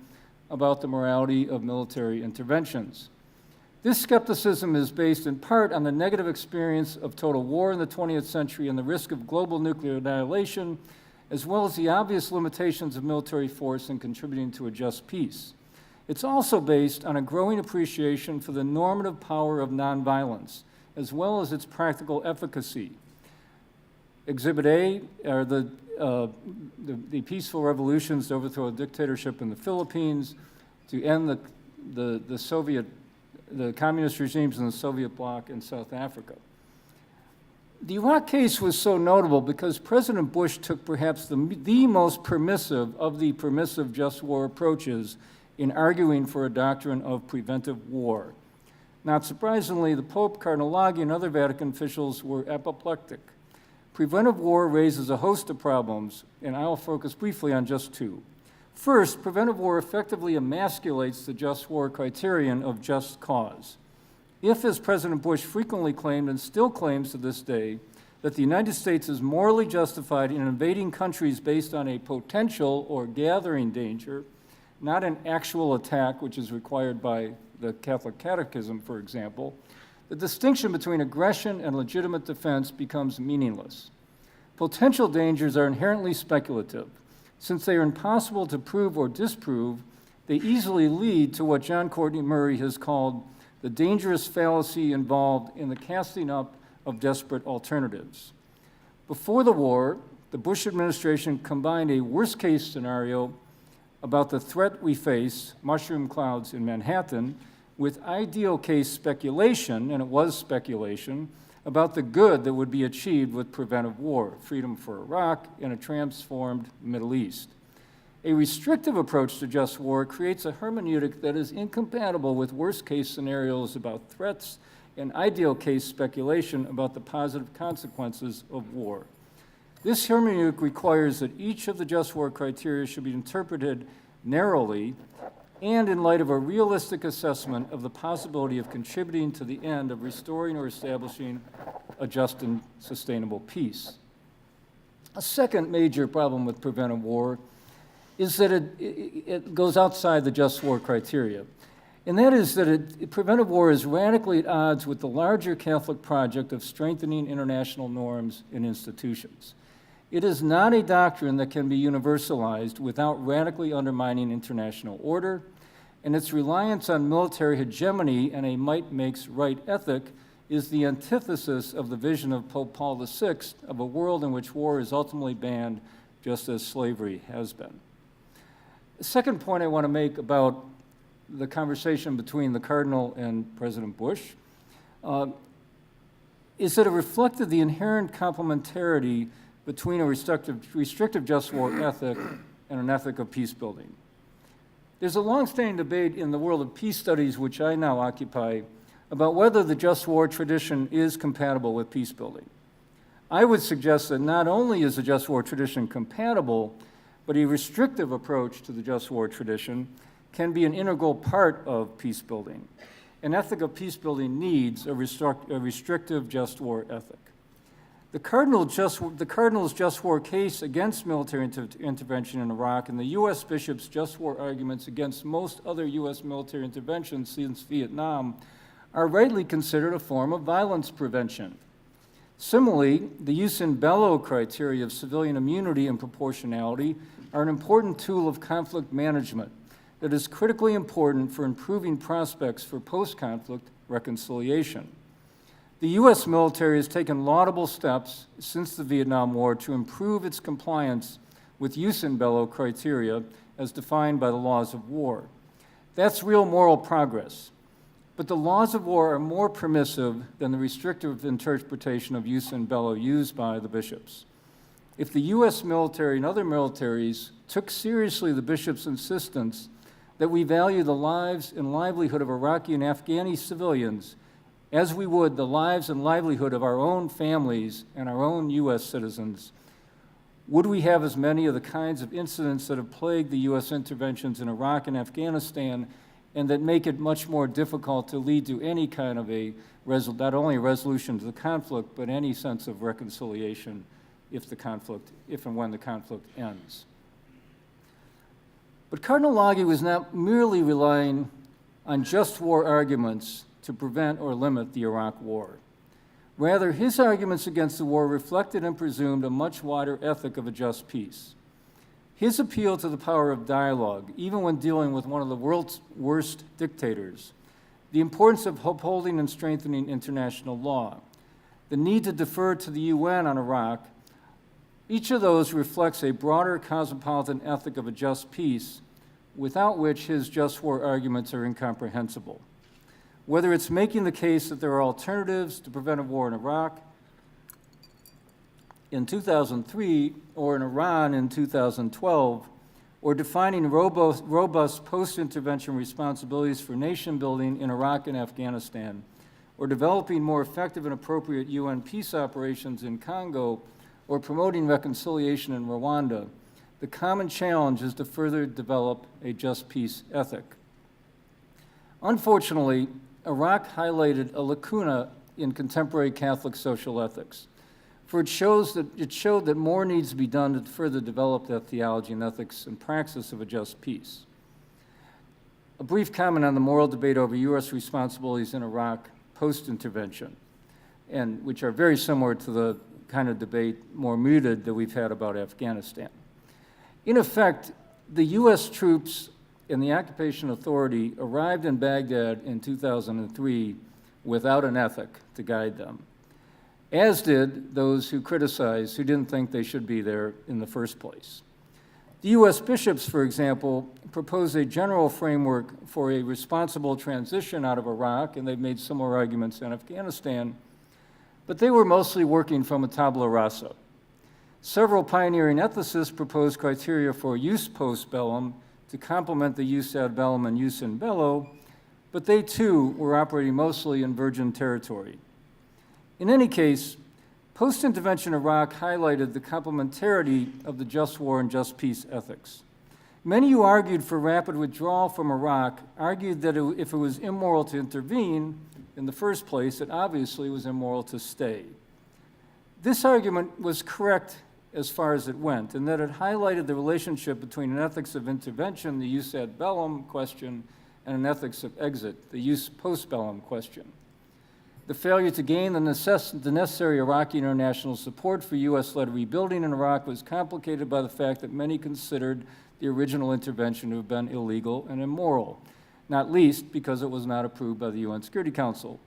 about the morality of military interventions. This skepticism is based in part on the negative experience of total war in the 20th century and the risk of global nuclear annihilation, as well as the obvious limitations of military force in contributing to a just peace. It's also based on a growing appreciation for the normative power of nonviolence, as well as its practical efficacy. Exhibit A are the peaceful revolutions to overthrow a dictatorship in the Philippines, to end the communist regimes in the Soviet bloc in South Africa. The Iraq case was so notable because President Bush took perhaps the most permissive of the permissive just war approaches in arguing for a doctrine of preventive war. Not surprisingly, the Pope, Cardinal Laghi, and other Vatican officials were apoplectic. Preventive war raises a host of problems, and I'll focus briefly on just two. First, preventive war effectively emasculates the just war criterion of just cause. If, as President Bush frequently claimed and still claims to this day, that the United States is morally justified in invading countries based on a potential or gathering danger, not an actual attack, which is required by the Catholic Catechism, for example, the distinction between aggression and legitimate defense becomes meaningless. Potential dangers are inherently speculative. Since they are impossible to prove or disprove, they easily lead to what John Courtney Murray has called the dangerous fallacy involved in the casting up of desperate alternatives. Before the war, the Bush administration combined a worst-case scenario about the threat we face, mushroom clouds in Manhattan, with ideal case speculation, and it was speculation, about the good that would be achieved with preventive war, freedom for Iraq, and a transformed Middle East. A restrictive approach to just war creates a hermeneutic that is incompatible with worst-case scenarios about threats and ideal case speculation about the positive consequences of war. This hermeneutic requires that each of the just war criteria should be interpreted narrowly and in light of a realistic assessment of the possibility of contributing to the end of restoring or establishing a just and sustainable peace. A second major problem with preventive war is that it goes outside the just war criteria, and that is that preventive war is radically at odds with the larger Catholic project of strengthening international norms and institutions. It is not a doctrine that can be universalized without radically undermining international order, and its reliance on military hegemony and a might makes right ethic is the antithesis of the vision of Pope Paul VI of a world in which war is ultimately banned, just as slavery has been. The second point I want to make about the conversation between the Cardinal and President Bush is that it reflected the inherent complementarity between a restrictive just war ethic and an ethic of peace building. There's a long-standing debate in the world of peace studies, which I now occupy, about whether the just war tradition is compatible with peace building. I would suggest that not only is the just war tradition compatible, but a restrictive approach to the just war tradition can be an integral part of peace building. An ethic of peace building needs a restrictive just war ethic. The Cardinal's just war case against military intervention in Iraq and the U.S. bishops' just war arguments against most other U.S. military interventions since Vietnam are rightly considered a form of violence prevention. Similarly, the jus in bello criteria of civilian immunity and proportionality are an important tool of conflict management that is critically important for improving prospects for post-conflict reconciliation. The U.S. military has taken laudable steps since the Vietnam War to improve its compliance with jus in bello criteria as defined by the laws of war. That's real moral progress. But the laws of war are more permissive than the restrictive interpretation of jus in bello used by the bishops. If the U.S. military and other militaries took seriously the bishops' insistence that we value the lives and livelihood of Iraqi and Afghani civilians as we would the lives and livelihood of our own families and our own U.S. citizens, would we have as many of the kinds of incidents that have plagued the U.S. interventions in Iraq and Afghanistan and that make it much more difficult to lead to any kind of not only a resolution to the conflict, but any sense of reconciliation if and when the conflict ends. But Cardinal Lagi was not merely relying on just war arguments to prevent or limit the Iraq War. Rather, his arguments against the war reflected and presumed a much wider ethic of a just peace. His appeal to the power of dialogue, even when dealing with one of the world's worst dictators, the importance of upholding and strengthening international law, the need to defer to the UN on Iraq, each of those reflects a broader cosmopolitan ethic of a just peace, without which his just war arguments are incomprehensible. Whether it's making the case that there are alternatives to prevent a war in Iraq in 2003 or in Iran in 2012, or defining robust post-intervention responsibilities for nation building in Iraq and Afghanistan, or developing more effective and appropriate UN peace operations in Congo, or promoting reconciliation in Rwanda, the common challenge is to further develop a just peace ethic. Unfortunately, Iraq highlighted a lacuna in contemporary Catholic social ethics, for it showed that more needs to be done to further develop that theology and ethics and praxis of a just peace. A brief comment on the moral debate over U.S. responsibilities in Iraq post-intervention, and which are very similar to the kind of debate, more muted, that we've had about Afghanistan. In effect, the U.S. troops and the occupation authority arrived in Baghdad in 2003 without an ethic to guide them, as did those who criticized, who didn't think they should be there in the first place. The U.S. bishops, for example, proposed a general framework for a responsible transition out of Iraq, and they've made similar arguments in Afghanistan, but they were mostly working from a tabula rasa. Several pioneering ethicists proposed criteria for jus post bellum to complement the jus ad bellum and jus in bello, but they too were operating mostly in virgin territory. In any case, post-intervention Iraq highlighted the complementarity of the just war and just peace ethics. Many who argued for rapid withdrawal from Iraq argued that if it was immoral to intervene in the first place, it obviously was immoral to stay. This argument was correct as far as it went, in that it highlighted the relationship between an ethics of intervention, the jus ad bellum question, and an ethics of exit, the jus post bellum question. The failure to gain the necessary Iraqi international support for U.S.-led rebuilding in Iraq was complicated by the fact that many considered the original intervention to have been illegal and immoral, not least because it was not approved by the UN Security Council.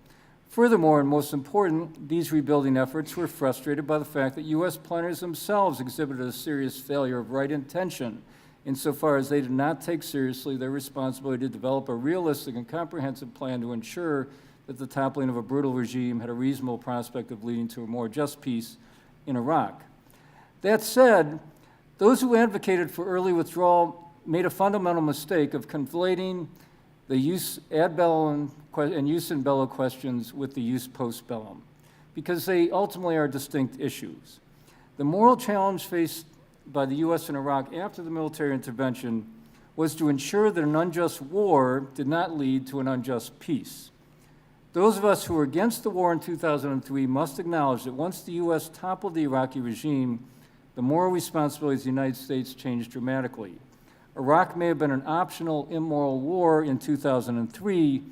Furthermore, and most important, these rebuilding efforts were frustrated by the fact that U.S. planners themselves exhibited a serious failure of right intention insofar as they did not take seriously their responsibility to develop a realistic and comprehensive plan to ensure that the toppling of a brutal regime had a reasonable prospect of leading to a more just peace in Iraq. That said, those who advocated for early withdrawal made a fundamental mistake of conflating the jus ad bellum and jus in bello questions with the jus post bellum, because they ultimately are distinct issues. The moral challenge faced by the U.S. in Iraq after the military intervention was to ensure that an unjust war did not lead to an unjust peace. Those of us who were against the war in 2003 must acknowledge that once the U.S. toppled the Iraqi regime, the moral responsibilities of the United States changed dramatically. Iraq may have been an optional, immoral war in 2003,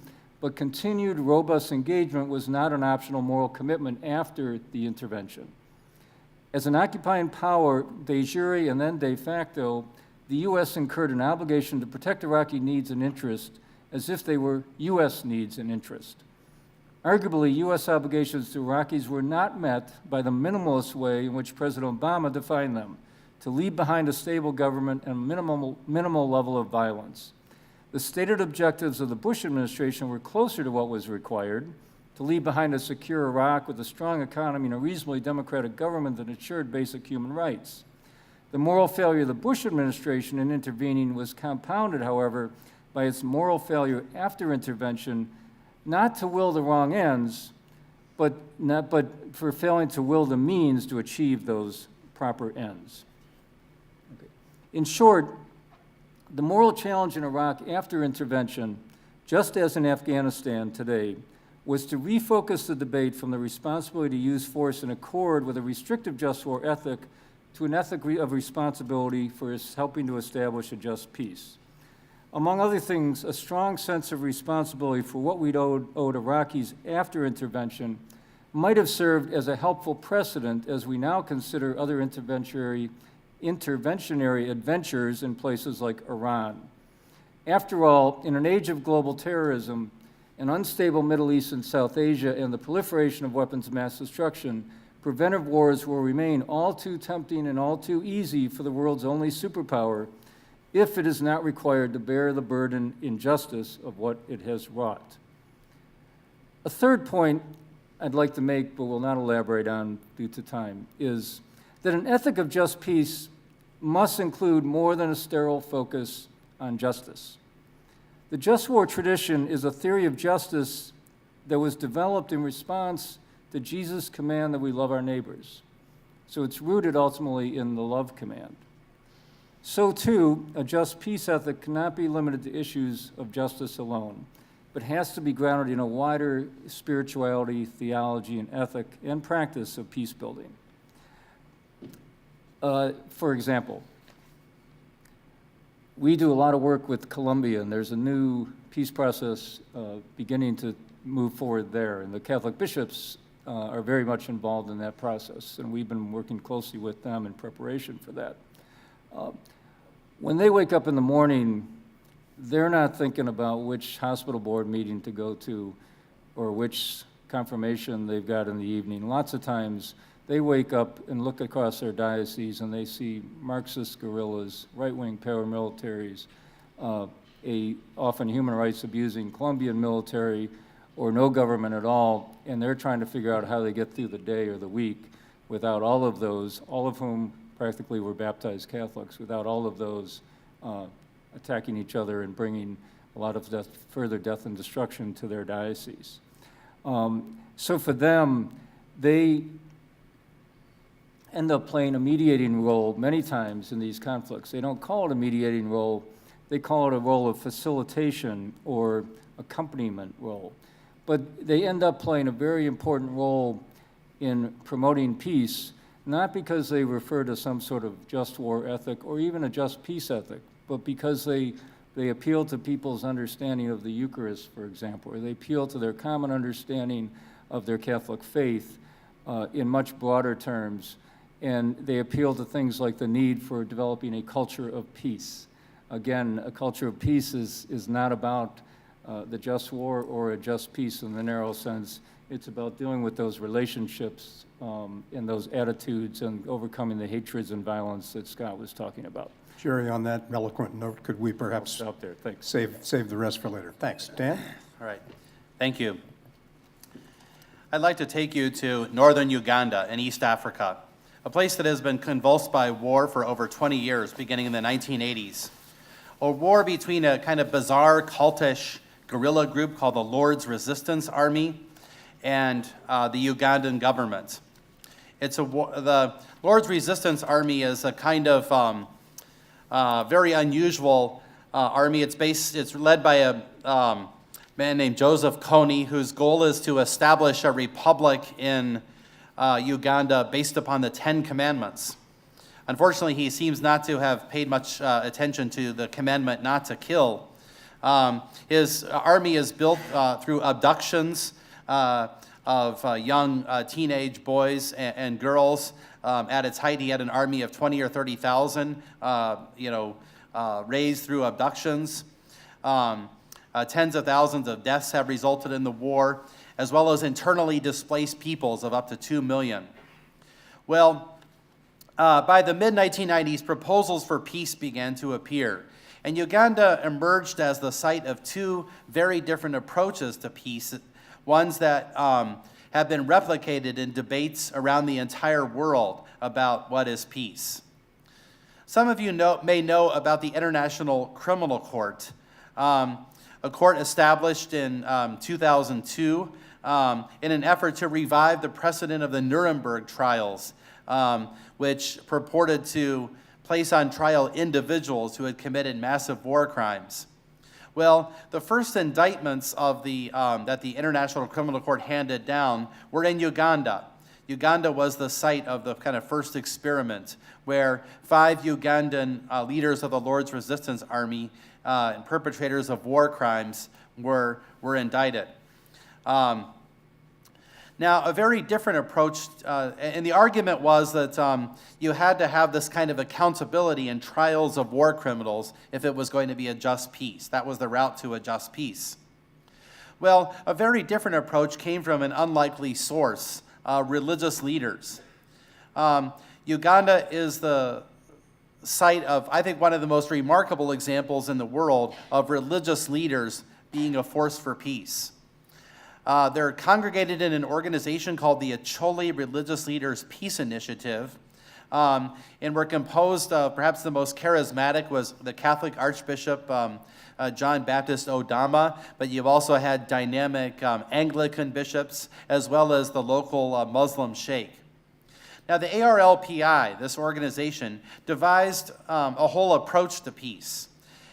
but continued robust engagement was not an optional moral commitment after the intervention. As an occupying power, de jure and then de facto, the U.S. incurred an obligation to protect Iraqi needs and interests as if they were U.S. needs and interests. Arguably, U.S. obligations to Iraqis were not met by the minimalist way in which President Obama defined them, to leave behind a stable government and minimal level of violence. The stated objectives of the Bush administration were closer to what was required, to leave behind a secure Iraq with a strong economy and a reasonably democratic government that ensured basic human rights. The moral failure of the Bush administration in intervening was compounded, however, by its moral failure after intervention, not to will the wrong ends, but for failing to will the means to achieve those proper ends. Okay. In short, the moral challenge in Iraq after intervention just as in Afghanistan today, was to refocus the debate from the responsibility to use force in accord with a restrictive just war ethic to an ethic of responsibility for helping to establish a just peace. Among other things, a strong sense of responsibility for what we'd owed Iraqis after intervention might have served as a helpful precedent as we now consider other interventionary adventures in places like Iran. After all, in an age of global terrorism, an unstable Middle East and South Asia, and the proliferation of weapons of mass destruction, preventive wars will remain all too tempting and all too easy for the world's only superpower if it is not required to bear the burden in justice of what it has wrought. A third point I'd like to make, but will not elaborate on due to time, is that an ethic of just peace must include more than a sterile focus on justice. The just war tradition is a theory of justice that was developed in response to Jesus' command that we love our neighbors. So it's rooted ultimately in the love command. So too, a just peace ethic cannot be limited to issues of justice alone, but has to be grounded in a wider spirituality, theology, and ethic and practice of peace building. For example, we do a lot of work with Colombia, and there's a new peace process beginning to move forward there, and the Catholic bishops are very much involved in that process, and we've been working closely with them in preparation for that. When they wake up in the morning, they're not thinking about which hospital board meeting to go to or which confirmation they've got in the evening. Lots of times, they wake up and look across their diocese and they see Marxist guerrillas, right-wing paramilitaries, a often human rights abusing Colombian military, or no government at all, and they're trying to figure out how they get through the day or the week without all of those, all of whom practically were baptized Catholics, without all of those attacking each other and bringing a lot of further death and destruction to their diocese. So for them, they end up playing a mediating role many times in these conflicts. They don't call it a mediating role, they call it a role of facilitation or accompaniment role. But they end up playing a very important role in promoting peace, not because they refer to some sort of just war ethic or even a just peace ethic, but because they appeal to people's understanding of the Eucharist, for example, or they appeal to their common understanding of their Catholic faith in much broader terms, and they appeal to things like the need for developing a culture of peace. Again, a culture of peace is not about the just war or a just peace in the narrow sense. It's about dealing with those relationships and those attitudes and overcoming the hatreds and violence that Scott was talking about. Jerry, on that eloquent note, could we perhaps Stop there, thanks. save the rest for later? Thanks. Dan? All right, thank you. I'd like to take you to northern Uganda in East Africa, a place that has been convulsed by war for over 20 years, beginning in the 1980s. A war between a kind of bizarre, cultish guerrilla group called the Lord's Resistance Army and the Ugandan government. The Lord's Resistance Army is a kind of very unusual army. It's led by a man named Joseph Kony, whose goal is to establish a republic in Uganda based upon the 10 Commandments. Unfortunately, he seems not to have paid much attention to the commandment not to kill. His army is built through abductions of young teenage boys and girls. At its height, he had an army of 20 or 30,000, raised through abductions. Tens of thousands of deaths have resulted in the war, as well as internally displaced peoples of up to 2 million. Well, by the mid-1990s, proposals for peace began to appear, and Uganda emerged as the site of two very different approaches to peace, ones that have been replicated in debates around the entire world about what is peace. Some of you may know about the International Criminal Court, a court established in 2002 in an effort to revive the precedent of the Nuremberg trials, which purported to place on trial individuals who had committed massive war crimes. Well, the first indictments of that the International Criminal Court handed down were in Uganda. Uganda was the site of the kind of first experiment where 5 Ugandan leaders of the Lord's Resistance Army and perpetrators of war crimes were indicted. Now, a very different approach, and the argument was that you had to have this kind of accountability in trials of war criminals if it was going to be a just peace. That was the route to a just peace. Well, a very different approach came from an unlikely source, religious leaders. Uganda is the site of, I think, one of the most remarkable examples in the world of religious leaders being a force for peace. They're congregated in an organization called the Acholi Religious Leaders Peace Initiative, and were composed of, perhaps the most charismatic was the Catholic Archbishop John Baptist Odama, but you've also had dynamic Anglican bishops, as well as the local Muslim sheikh. Now, the ARLPI, this organization, devised a whole approach to peace.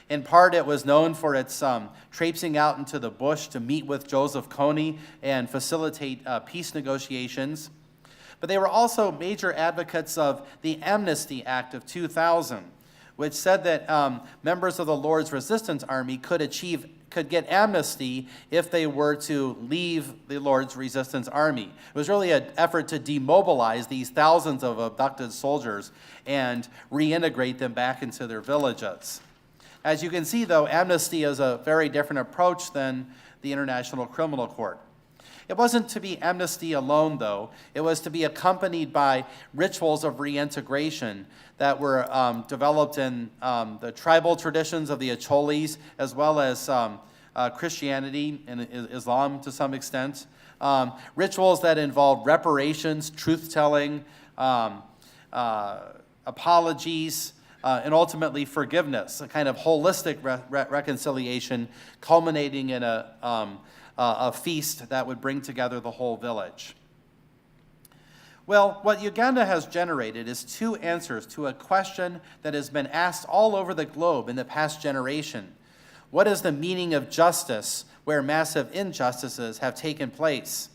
In part, it was known for its traipsing out into the bush to meet with Joseph Kony and facilitate peace negotiations. But they were also major advocates of the Amnesty Act of 2000, which said that members of the Lord's Resistance Army could get amnesty if they were to leave the Lord's Resistance Army. It was really an effort to demobilize these thousands of abducted soldiers and reintegrate them back into their villages. As you can see, though, amnesty is a very different approach than the International Criminal Court. It wasn't to be amnesty alone, though. It was to be accompanied by rituals of reintegration that were developed in the tribal traditions of the Acholis, as well as Christianity and Islam to some extent. Rituals that involved reparations, truth-telling, apologies, and ultimately forgiveness, a kind of holistic reconciliation culminating in a feast that would bring together the whole village. Well, what Uganda has generated is 2 answers to a question that has been asked all over the globe in the past generation. What is the meaning of justice where massive injustices have taken place?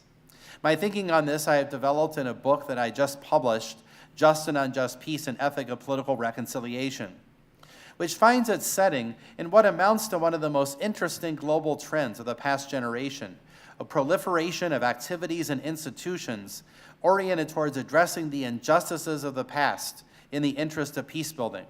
My thinking on this I have developed in a book that I just published, Just and Unjust Peace and Ethic of Political Reconciliation, which finds its setting in what amounts to one of the most interesting global trends of the past generation, a proliferation of activities and institutions oriented towards addressing the injustices of the past in the interest of peace building.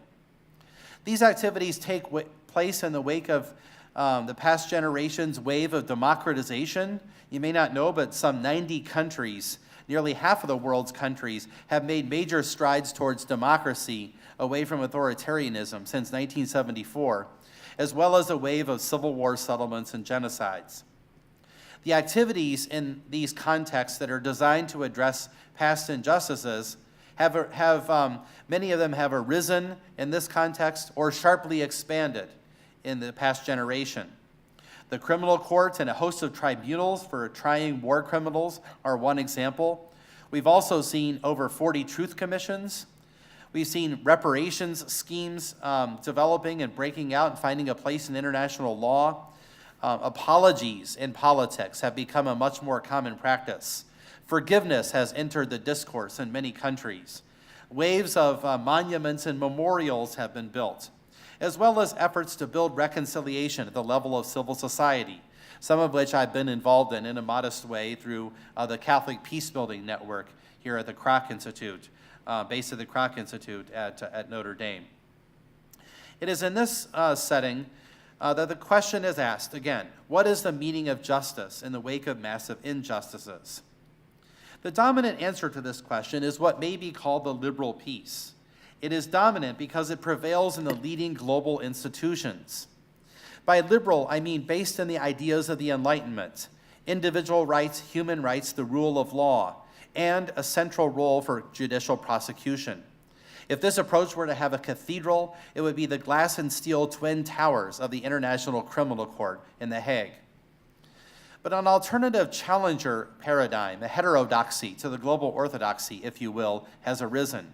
These activities take place in the wake of the past generation's wave of democratization. You may not know, but some 90 countries, nearly half of the world's countries, have made major strides towards democracy away from authoritarianism since 1974, as well as a wave of civil war settlements and genocides. The activities in these contexts that are designed to address past injustices many of them have arisen in this context or sharply expanded in the past generation. The criminal court and a host of tribunals for trying war criminals are one example. We've also seen over 40 truth commissions. We've seen reparations schemes developing and breaking out and finding a place in international law. Apologies in politics have become a much more common practice. Forgiveness has entered the discourse in many countries. Waves of monuments and memorials have been built, as well as efforts to build reconciliation at the level of civil society, some of which I've been involved in a modest way through the Catholic Peacebuilding Network here at the Kroc Institute, based at the Kroc Institute at Notre Dame. It is in this setting that the question is asked, again, what is the meaning of justice in the wake of massive injustices? The dominant answer to this question is what may be called the liberal peace. It is dominant because it prevails in the leading global institutions. By liberal, I mean based in the ideas of the Enlightenment, individual rights, human rights, the rule of law, and a central role for judicial prosecution. If this approach were to have a cathedral, it would be the glass and steel twin towers of the International Criminal Court in The Hague. But an alternative challenger paradigm, a heterodoxy to the global orthodoxy, if you will, has arisen.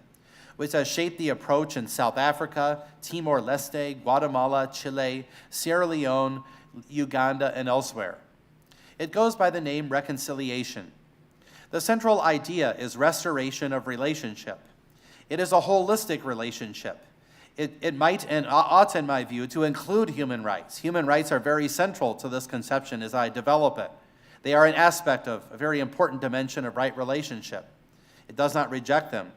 which has shaped the approach in South Africa, Timor-Leste, Guatemala, Chile, Sierra Leone, Uganda, and elsewhere. It goes by the name reconciliation. The central idea is restoration of relationship. It is a holistic relationship. It might and ought, in my view, to include human rights. Human rights are very central to this conception as I develop it. They are an aspect of a very important dimension of right relationship. It does not reject them.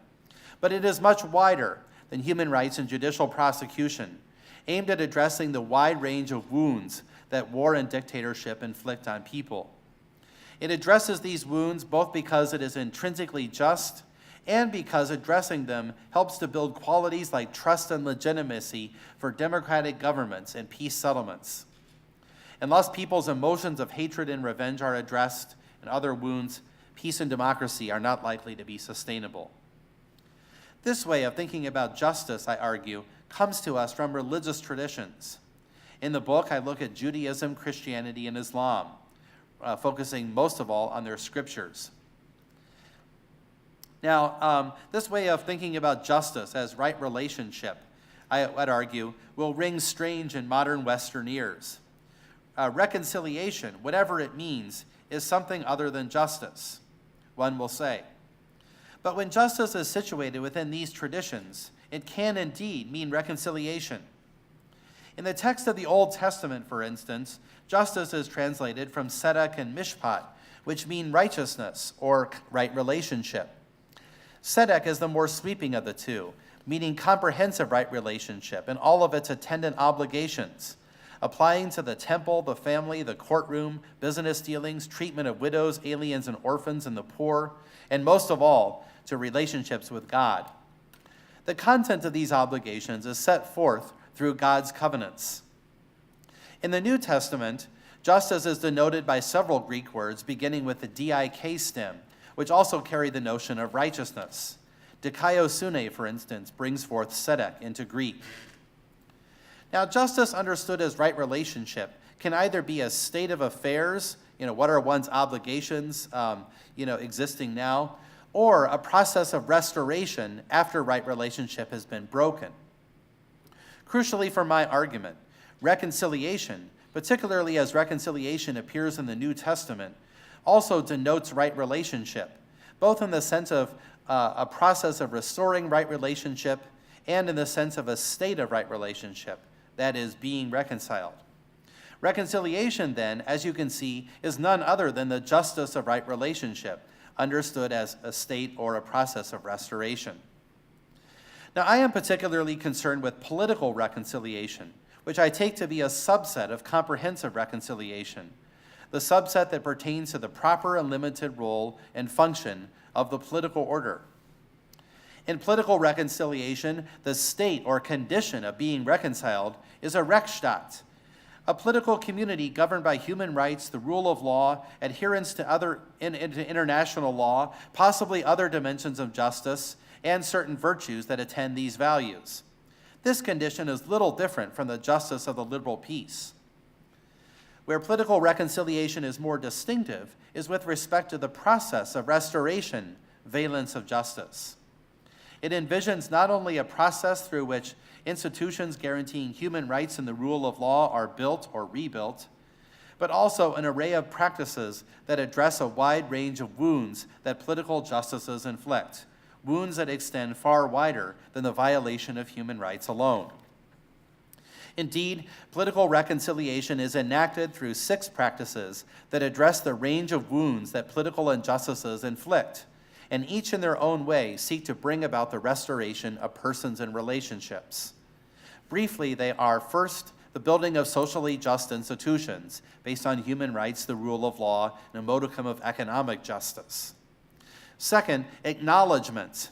But it is much wider than human rights and judicial prosecution, aimed at addressing the wide range of wounds that war and dictatorship inflict on people. It addresses these wounds both because it is intrinsically just and because addressing them helps to build qualities like trust and legitimacy for democratic governments and peace settlements. Unless people's emotions of hatred and revenge are addressed and other wounds, peace and democracy are not likely to be sustainable. This way of thinking about justice, I argue, comes to us from religious traditions. In the book, I look at Judaism, Christianity, and Islam, focusing most of all on their scriptures. Now, this way of thinking about justice as right relationship, I would argue, will ring strange in modern Western ears. Reconciliation, whatever it means, is something other than justice, one will say. But when justice is situated within these traditions, it can indeed mean reconciliation. In the text of the Old Testament, for instance, justice is translated from tzedek and mishpat, which mean righteousness or right relationship. Tzedek is the more sweeping of the two, meaning comprehensive right relationship and all of its attendant obligations, applying to the temple, the family, the courtroom, business dealings, treatment of widows, aliens, and orphans, and the poor, and most of all, to relationships with God. The content of these obligations is set forth through God's covenants. In the New Testament, justice is denoted by several Greek words, beginning with the dik stem, which also carry the notion of righteousness. Dikaiosune, for instance, brings forth tzedek into Greek. Now, justice understood as right relationship can either be a state of affairs, what are one's obligations, existing now, or a process of restoration after right relationship has been broken. Crucially for my argument, reconciliation, particularly as reconciliation appears in the New Testament, also denotes right relationship, both in the sense of a process of restoring right relationship and in the sense of a state of right relationship, that is, being reconciled. Reconciliation, then, as you can see, is none other than the justice of right relationship, understood as a state or a process of restoration. Now, I am particularly concerned with political reconciliation, which I take to be a subset of comprehensive reconciliation, the subset that pertains to the proper and limited role and function of the political order. In political reconciliation, the state or condition of being reconciled is a Rechtsstaat, a political community governed by human rights, the rule of law, adherence to international law, possibly other dimensions of justice, and certain virtues that attend these values. This condition is little different from the justice of the liberal peace. Where political reconciliation is more distinctive is with respect to the process of restoration, valence of justice. It envisions not only a process through which institutions guaranteeing human rights and the rule of law are built or rebuilt, but also an array of practices that address a wide range of wounds that political justices inflict, wounds that extend far wider than the violation of human rights alone. Indeed, political reconciliation is enacted through 6 practices that address the range of wounds that political injustices inflict, and each in their own way seek to bring about the restoration of persons and relationships. Briefly, they are, first, the building of socially just institutions based on human rights, the rule of law, and a modicum of economic justice. Second, acknowledgement.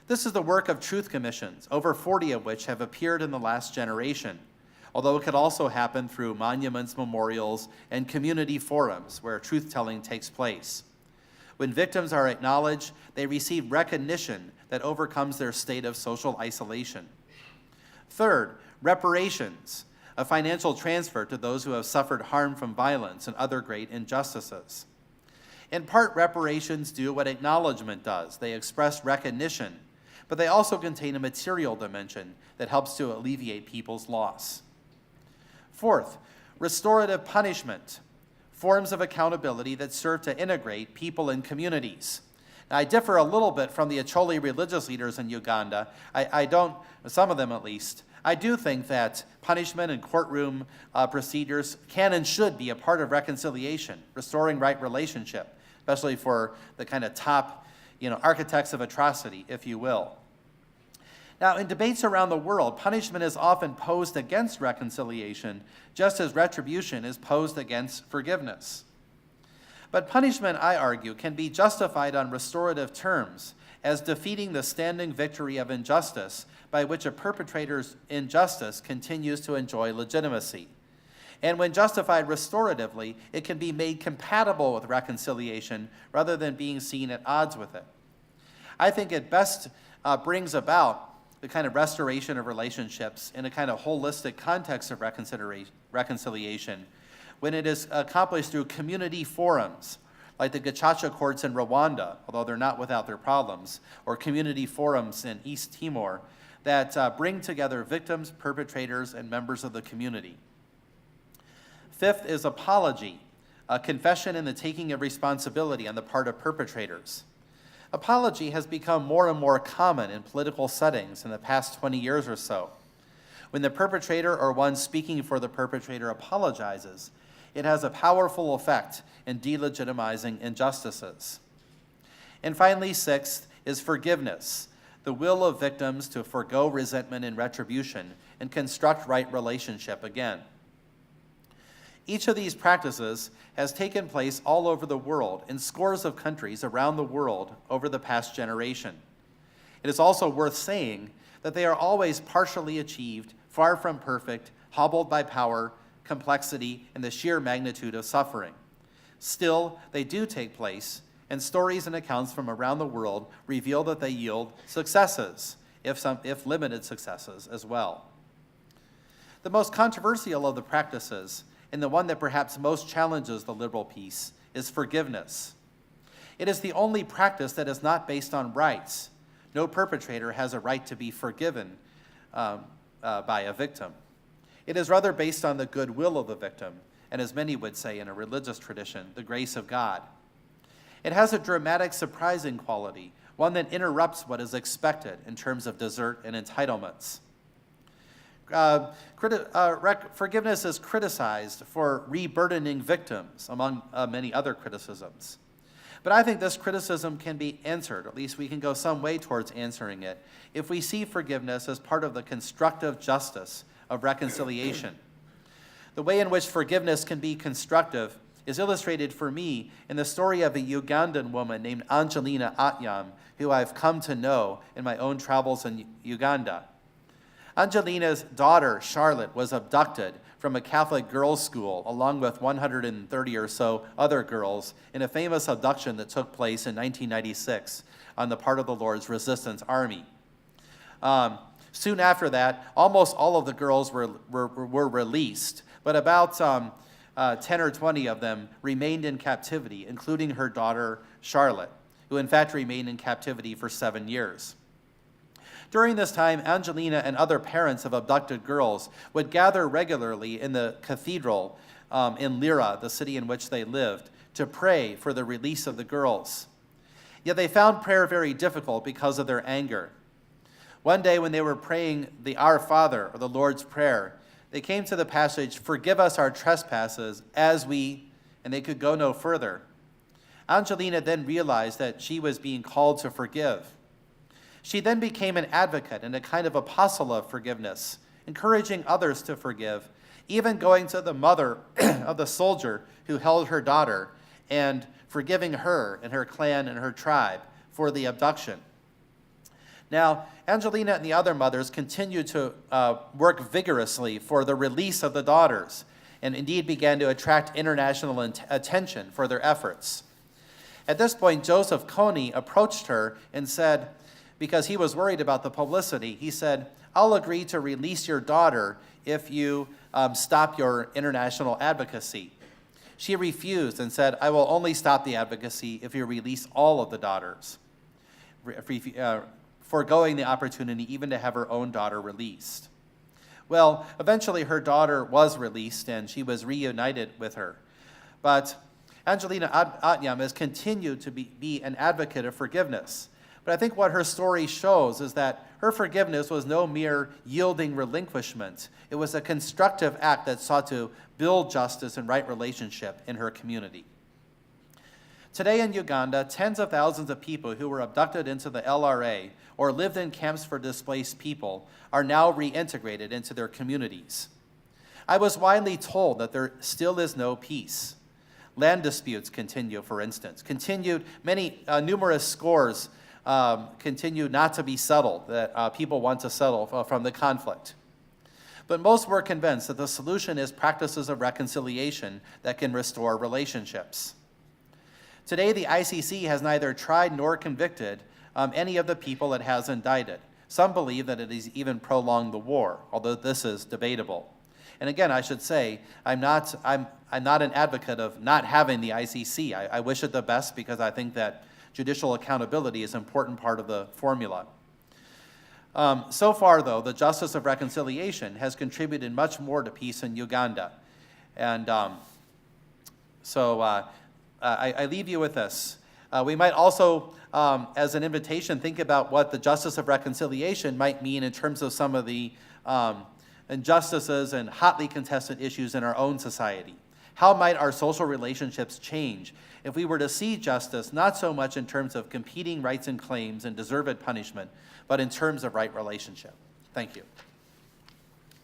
This is the work of truth commissions, over 40 of which have appeared in the last generation, although it could also happen through monuments, memorials, and community forums where truth-telling takes place. When victims are acknowledged, they receive recognition that overcomes their state of social isolation. Third, reparations, a financial transfer to those who have suffered harm from violence and other great injustices. In part, reparations do what acknowledgement does. They express recognition, but they also contain a material dimension that helps to alleviate people's loss. Fourth, restorative punishment, forms of accountability that serve to integrate people and communities. Now, I differ a little bit from the Acholi religious leaders in Uganda. I don't, some of them at least. I do think that punishment and courtroom procedures can and should be a part of reconciliation, restoring right relationship, especially for the kind of top, architects of atrocity, if you will. Now, in debates around the world, punishment is often posed against reconciliation, just as retribution is posed against forgiveness. But punishment, I argue, can be justified on restorative terms as defeating the standing victory of injustice by which a perpetrator's injustice continues to enjoy legitimacy. And when justified restoratively, it can be made compatible with reconciliation rather than being seen at odds with it. I think it best brings about the kind of restoration of relationships in a kind of holistic context of reconciliation when it is accomplished through community forums, like the Gacaca courts in Rwanda, although they're not without their problems, or community forums in East Timor that bring together victims, perpetrators, and members of the community. Fifth is apology, a confession and the taking of responsibility on the part of perpetrators. Apology has become more and more common in political settings in the past 20 years or so. When the perpetrator or one speaking for the perpetrator apologizes, it has a powerful effect in delegitimizing injustices. And finally, sixth is forgiveness, the will of victims to forgo resentment and retribution and construct right relationship again. Each of these practices has taken place all over the world in scores of countries around the world over the past generation. It is also worth saying that they are always partially achieved, far from perfect, hobbled by power, complexity, and the sheer magnitude of suffering. Still, they do take place, and stories and accounts from around the world reveal that they yield successes, if limited successes as well. The most controversial of the practices, and the one that perhaps most challenges the liberal peace, is forgiveness. It is the only practice that is not based on rights. No perpetrator has a right to be forgiven by a victim. It is rather based on the goodwill of the victim, and as many would say in a religious tradition, the grace of God. It has a dramatic, surprising quality, one that interrupts what is expected in terms of desert and entitlements. Forgiveness is criticized for reburdening victims, among many other criticisms. But I think this criticism can be answered, or at least we can go some way towards answering it, if we see forgiveness as part of the constructive justice of reconciliation. The way in which forgiveness can be constructive is illustrated for me in the story of a Ugandan woman named Angelina Atyam, who I've come to know in my own travels in Uganda. Angelina's daughter, Charlotte, was abducted from a Catholic girls' school along with 130 or so other girls in a famous abduction that took place in 1996 on the part of the Lord's Resistance Army. Soon after that, almost all of the girls were released, but about 10 or 20 of them remained in captivity, including her daughter, Charlotte, who in fact remained in captivity for 7 years. During this time, Angelina and other parents of abducted girls would gather regularly in the cathedral in Lira, the city in which they lived, to pray for the release of the girls. Yet they found prayer very difficult because of their anger. One day when they were praying the Our Father, or the Lord's Prayer, they came to the passage, "Forgive us our trespasses as we," and they could go no further. Angelina then realized that she was being called to forgive. She then became an advocate and a kind of apostle of forgiveness, encouraging others to forgive, even going to the mother of the soldier who held her daughter and forgiving her and her clan and her tribe for the abduction. Now, Angelina and the other mothers continued to work vigorously for the release of the daughters, and indeed began to attract international attention for their efforts. At this point, Joseph Kony approached her and said, because he was worried about the publicity, he said, "I'll agree to release your daughter if you stop your international advocacy." She refused and said, "I will only stop the advocacy if you release all of the daughters." foregoing the opportunity even to have her own daughter released. Well, eventually her daughter was released and she was reunited with her. But Angelina Atnyam has continued to be an advocate of forgiveness. But I think what her story shows is that her forgiveness was no mere yielding relinquishment. It was a constructive act that sought to build justice and right relationship in her community. Today in Uganda, tens of thousands of people who were abducted into the LRA or lived in camps for displaced people are now reintegrated into their communities. I was widely told that there still is no peace. Land disputes continue, for instance. Numerous scores continue not to be settled, that people want to settle from the conflict. But most were convinced that the solution is practices of reconciliation that can restore relationships. Today, the ICC has neither tried nor convicted any of the people it has indicted. Some believe that it has even prolonged the war, although this is debatable. And again, I should say, I'm not an advocate of not having the ICC. I wish it the best because I think that judicial accountability is an important part of the formula. So far, though, the justice of reconciliation has contributed much more to peace in Uganda. And I leave you with this. We might also, as an invitation, think about what the justice of reconciliation might mean in terms of some of the injustices and hotly contested issues in our own society. How might our social relationships change if we were to see justice not so much in terms of competing rights and claims and deserved punishment, but in terms of right relationship? Thank you.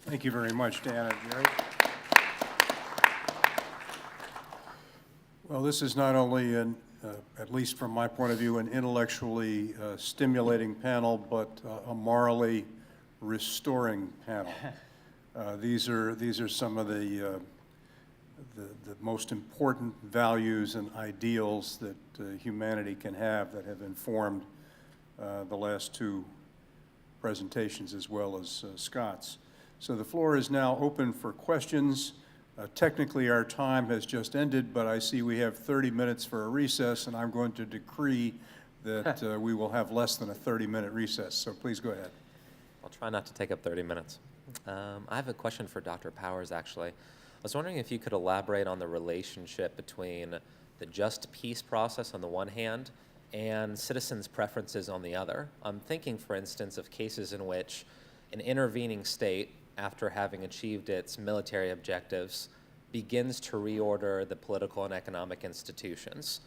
Thank you very much, Dan and Jerry. Well, this is not only, at least from my point of view, an intellectually stimulating panel, but a morally restoring panel. These are some of the most important values and ideals that humanity can have that have informed the last two presentations as well as Scott's. So the floor is now open for questions. Technically, our time has just ended, but I see we have 30 minutes for a recess, and I'm going to decree that we will have less than a 30-minute recess. So please go ahead. I'll try not to take up 30 minutes. I have a question for Dr. Powers, actually. I was wondering if you could elaborate on the relationship between the just peace process on the one hand and citizens' preferences on the other. I'm thinking, for instance, of cases in which an intervening state, after having achieved its military objectives, begins to reorder the political and economic institutions.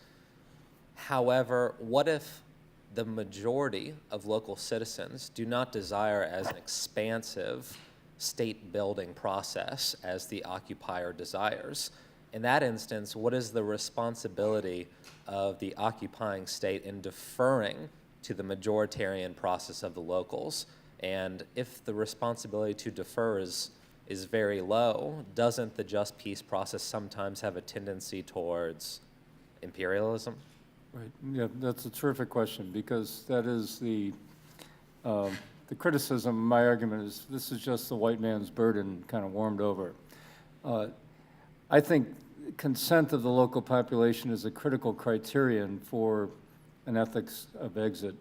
However, what if the majority of local citizens do not desire as an expansive state-building process as the occupier desires? In that instance, what is the responsibility of the occupying state in deferring to the majoritarian process of the locals? And if the responsibility to defer is very low, doesn't the just peace process sometimes have a tendency towards imperialism? Right. Yeah, that's a terrific question, because that is the criticism. My argument is this is just the white man's burden kind of warmed over. I think consent of the local population is a critical criterion for an ethics of exit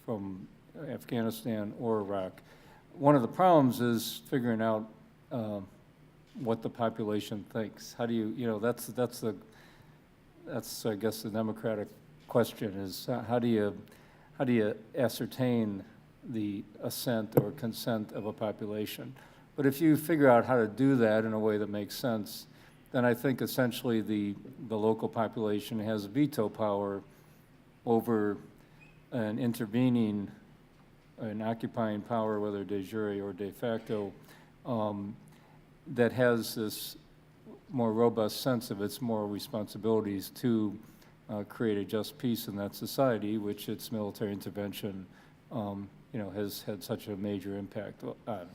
from Afghanistan or Iraq. One of the problems is figuring out what the population thinks. How do you, that's I guess the democratic question is how do you ascertain the assent or consent of a population? But if you figure out how to do that in a way that makes sense, then I think essentially the local population has veto power over an intervening, an occupying power, whether de jure or de facto, that has this more robust sense of its moral responsibilities to create a just peace in that society, which its military intervention, has had such a major impact on.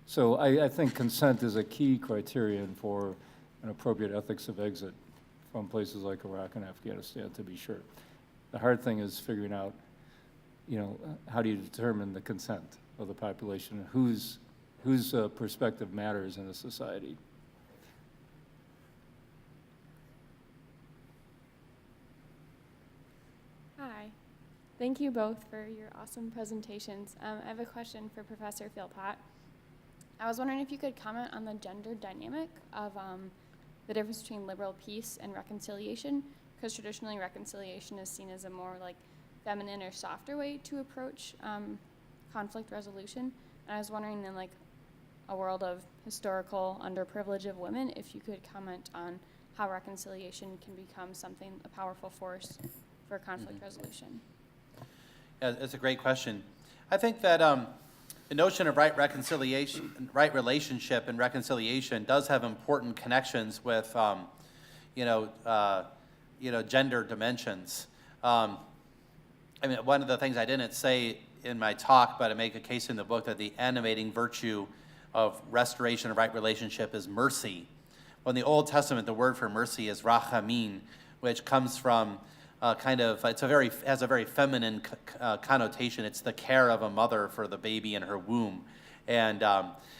So I think consent is a key criterion for an appropriate ethics of exit from places like Iraq and Afghanistan, to be sure. The hard thing is figuring out, how do you determine the consent of the population, whose perspective matters in a society. Hi. Thank you both for your awesome presentations. I have a question for Professor Philpott. I was wondering if you could comment on the gender dynamic of the difference between liberal peace and reconciliation, because traditionally reconciliation is seen as a more like feminine or softer way to approach conflict resolution. And I was wondering, in like a world of historical underprivilege of women, if you could comment on how reconciliation can become a powerful force for conflict resolution. Yeah, it's a great question. I think that the notion of right relationship and reconciliation does have important connections with, gender dimensions. I mean, one of the things I didn't say in my talk, but I make a case in the book that the animating virtue of restoration of right relationship is mercy. Well, in the Old Testament, the word for mercy is rachamin, which comes from has a very feminine connotation. It's the care of a mother for the baby in her womb. And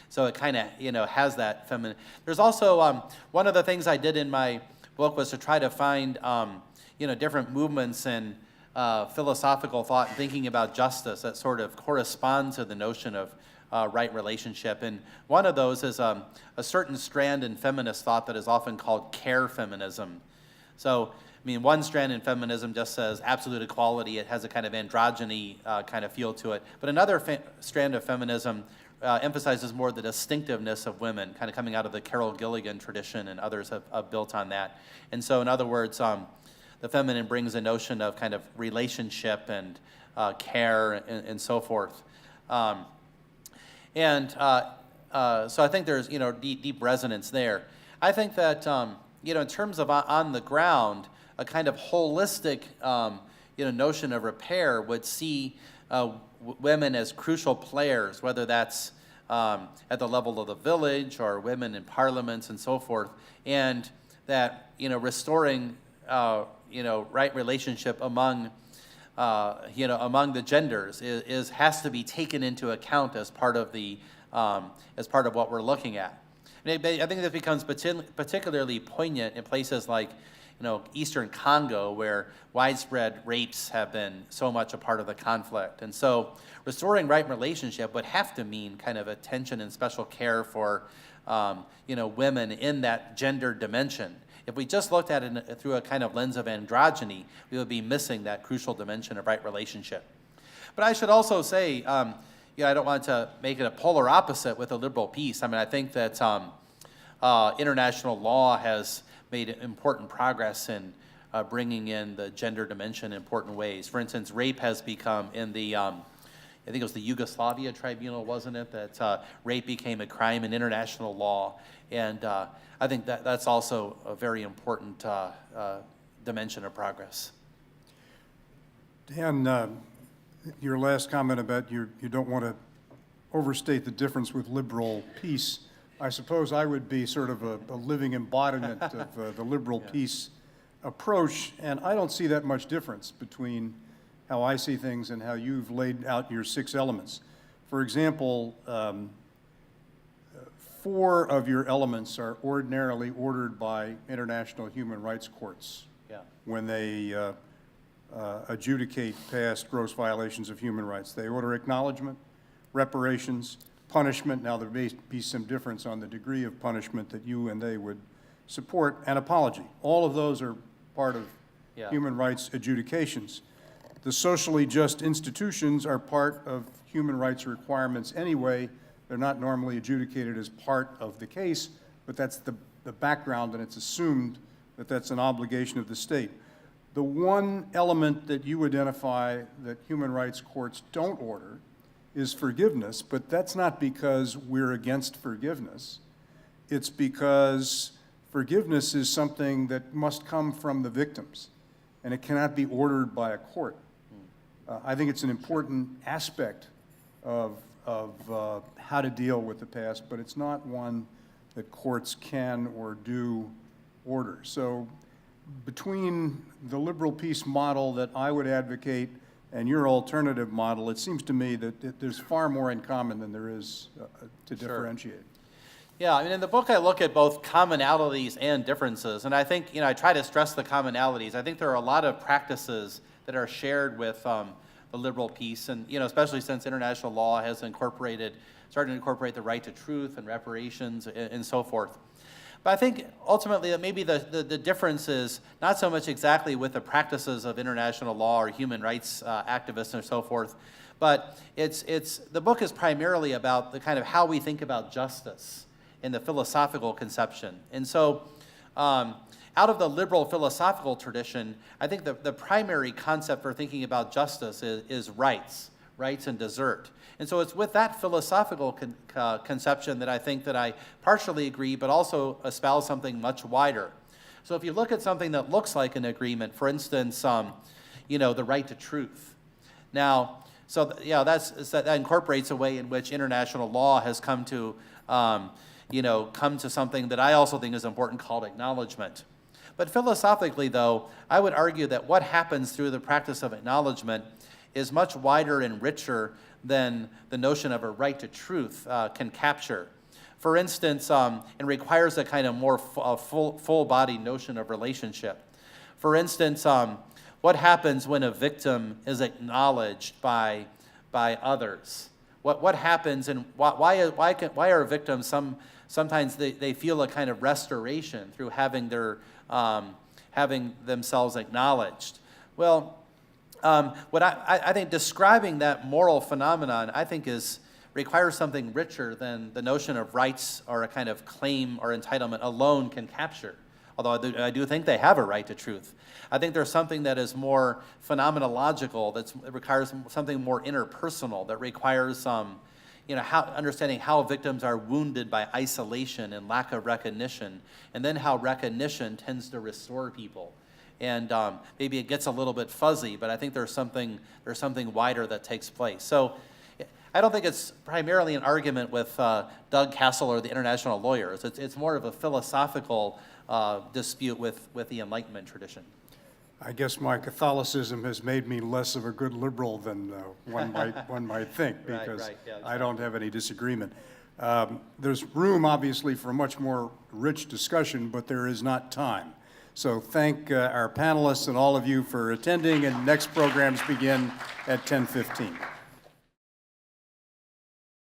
so it kind of, has that feminine. There's also, one of the things I did in my book was to try to find, different movements in philosophical thought, thinking about justice that sort of correspond to the notion of right relationship. And one of those is a certain strand in feminist thought that is often called care feminism. So, I mean, one strand in feminism just says absolute equality. It has a kind of androgyny kind of feel to it. But another strand of feminism emphasizes more the distinctiveness of women, kind of coming out of the Carol Gilligan tradition, and others have built on that. And so, in other words, the feminine brings a notion of kind of relationship and care and so forth. So I think there's, deep resonance there. I think that, in terms of on the ground, a kind of holistic, notion of repair would see women as crucial players, whether that's at the level of the village or women in parliaments and so forth, and that, restoring, right relationship among, among the genders has to be taken into account as part of what we're looking at. And I think that becomes particularly poignant in places like, Eastern Congo, where widespread rapes have been so much a part of the conflict. And so restoring right relationship would have to mean kind of attention and special care for, women in that gender dimension. If we just looked at it through a kind of lens of androgyny, we would be missing that crucial dimension of right relationship. But I should also say, I don't want to make it a polar opposite with a liberal peace. I mean, I think that international law has made important progress in bringing in the gender dimension in important ways. For instance, rape has become in the, I think it was the Yugoslavia Tribunal, wasn't it, that rape became a crime in international law. And I think that's also a very important dimension of progress. Dan, your last comment about you don't want to overstate the difference with liberal peace. I suppose I would be sort of a living embodiment of the liberal peace approach, and I don't see that much difference between how I see things and how you've laid out your 6 elements. For example, 4 of your elements are ordinarily ordered by international human rights courts when they adjudicate past gross violations of human rights. They order acknowledgement, reparations, punishment. Now, there may be some difference on the degree of punishment that you and they would support, and apology. All of those are part of human rights adjudications. The socially just institutions are part of human rights requirements anyway. They're not normally adjudicated as part of the case, but that's the background, and it's assumed that that's an obligation of the state. The one element that you identify that human rights courts don't order is forgiveness, but that's not because we're against forgiveness. It's because forgiveness is something that must come from the victims, and it cannot be ordered by a court. I think it's an important aspect of how to deal with the past, but it's not one that courts can or do order. So between the liberal peace model that I would advocate and your alternative model, it seems to me that there's far more in common than there is to differentiate. Yeah, I mean, in the book I look at both commonalities and differences, and I think, I try to stress the commonalities. I think there are a lot of practices that are shared with the liberal piece, and especially since international law has started to incorporate the right to truth and reparations and so forth. But I think ultimately that maybe the difference is not so much exactly with the practices of international law or human rights activists and so forth, but the book is primarily about the kind of how we think about justice in the philosophical conception. And so out of the liberal philosophical tradition, I think the primary concept for thinking about justice is rights and desert. And so it's with that philosophical conception that I think that I partially agree, but also espouse something much wider. So if you look at something that looks like an agreement, for instance, the right to truth. Now, that incorporates a way in which international law has come to something that I also think is important called acknowledgement. But philosophically, though, I would argue that what happens through the practice of acknowledgement is much wider and richer than the notion of a right to truth can capture. For instance, it requires a kind of more full-body notion of relationship. For instance, what happens when a victim is acknowledged by others? What happens, and why are victims sometimes they feel a kind of restoration through having themselves acknowledged? Well, what I think describing that moral phenomenon, I think requires something richer than the notion of rights or a kind of claim or entitlement alone can capture. Although I do think they have a right to truth. I think there's something that is more phenomenological, that requires something more interpersonal, that requires understanding how victims are wounded by isolation and lack of recognition, and then how recognition tends to restore people. And maybe it gets a little bit fuzzy, but I think there's something wider that takes place. So I don't think it's primarily an argument with Doug Castle or the international lawyers. It's more of a philosophical dispute with the Enlightenment tradition. I guess my Catholicism has made me less of a good liberal than one might think, because Right, yeah, I don't have any disagreement. There's room, obviously, for a much more rich discussion, but there is not time. So thank our panelists and all of you for attending, and next programs begin at 10:15.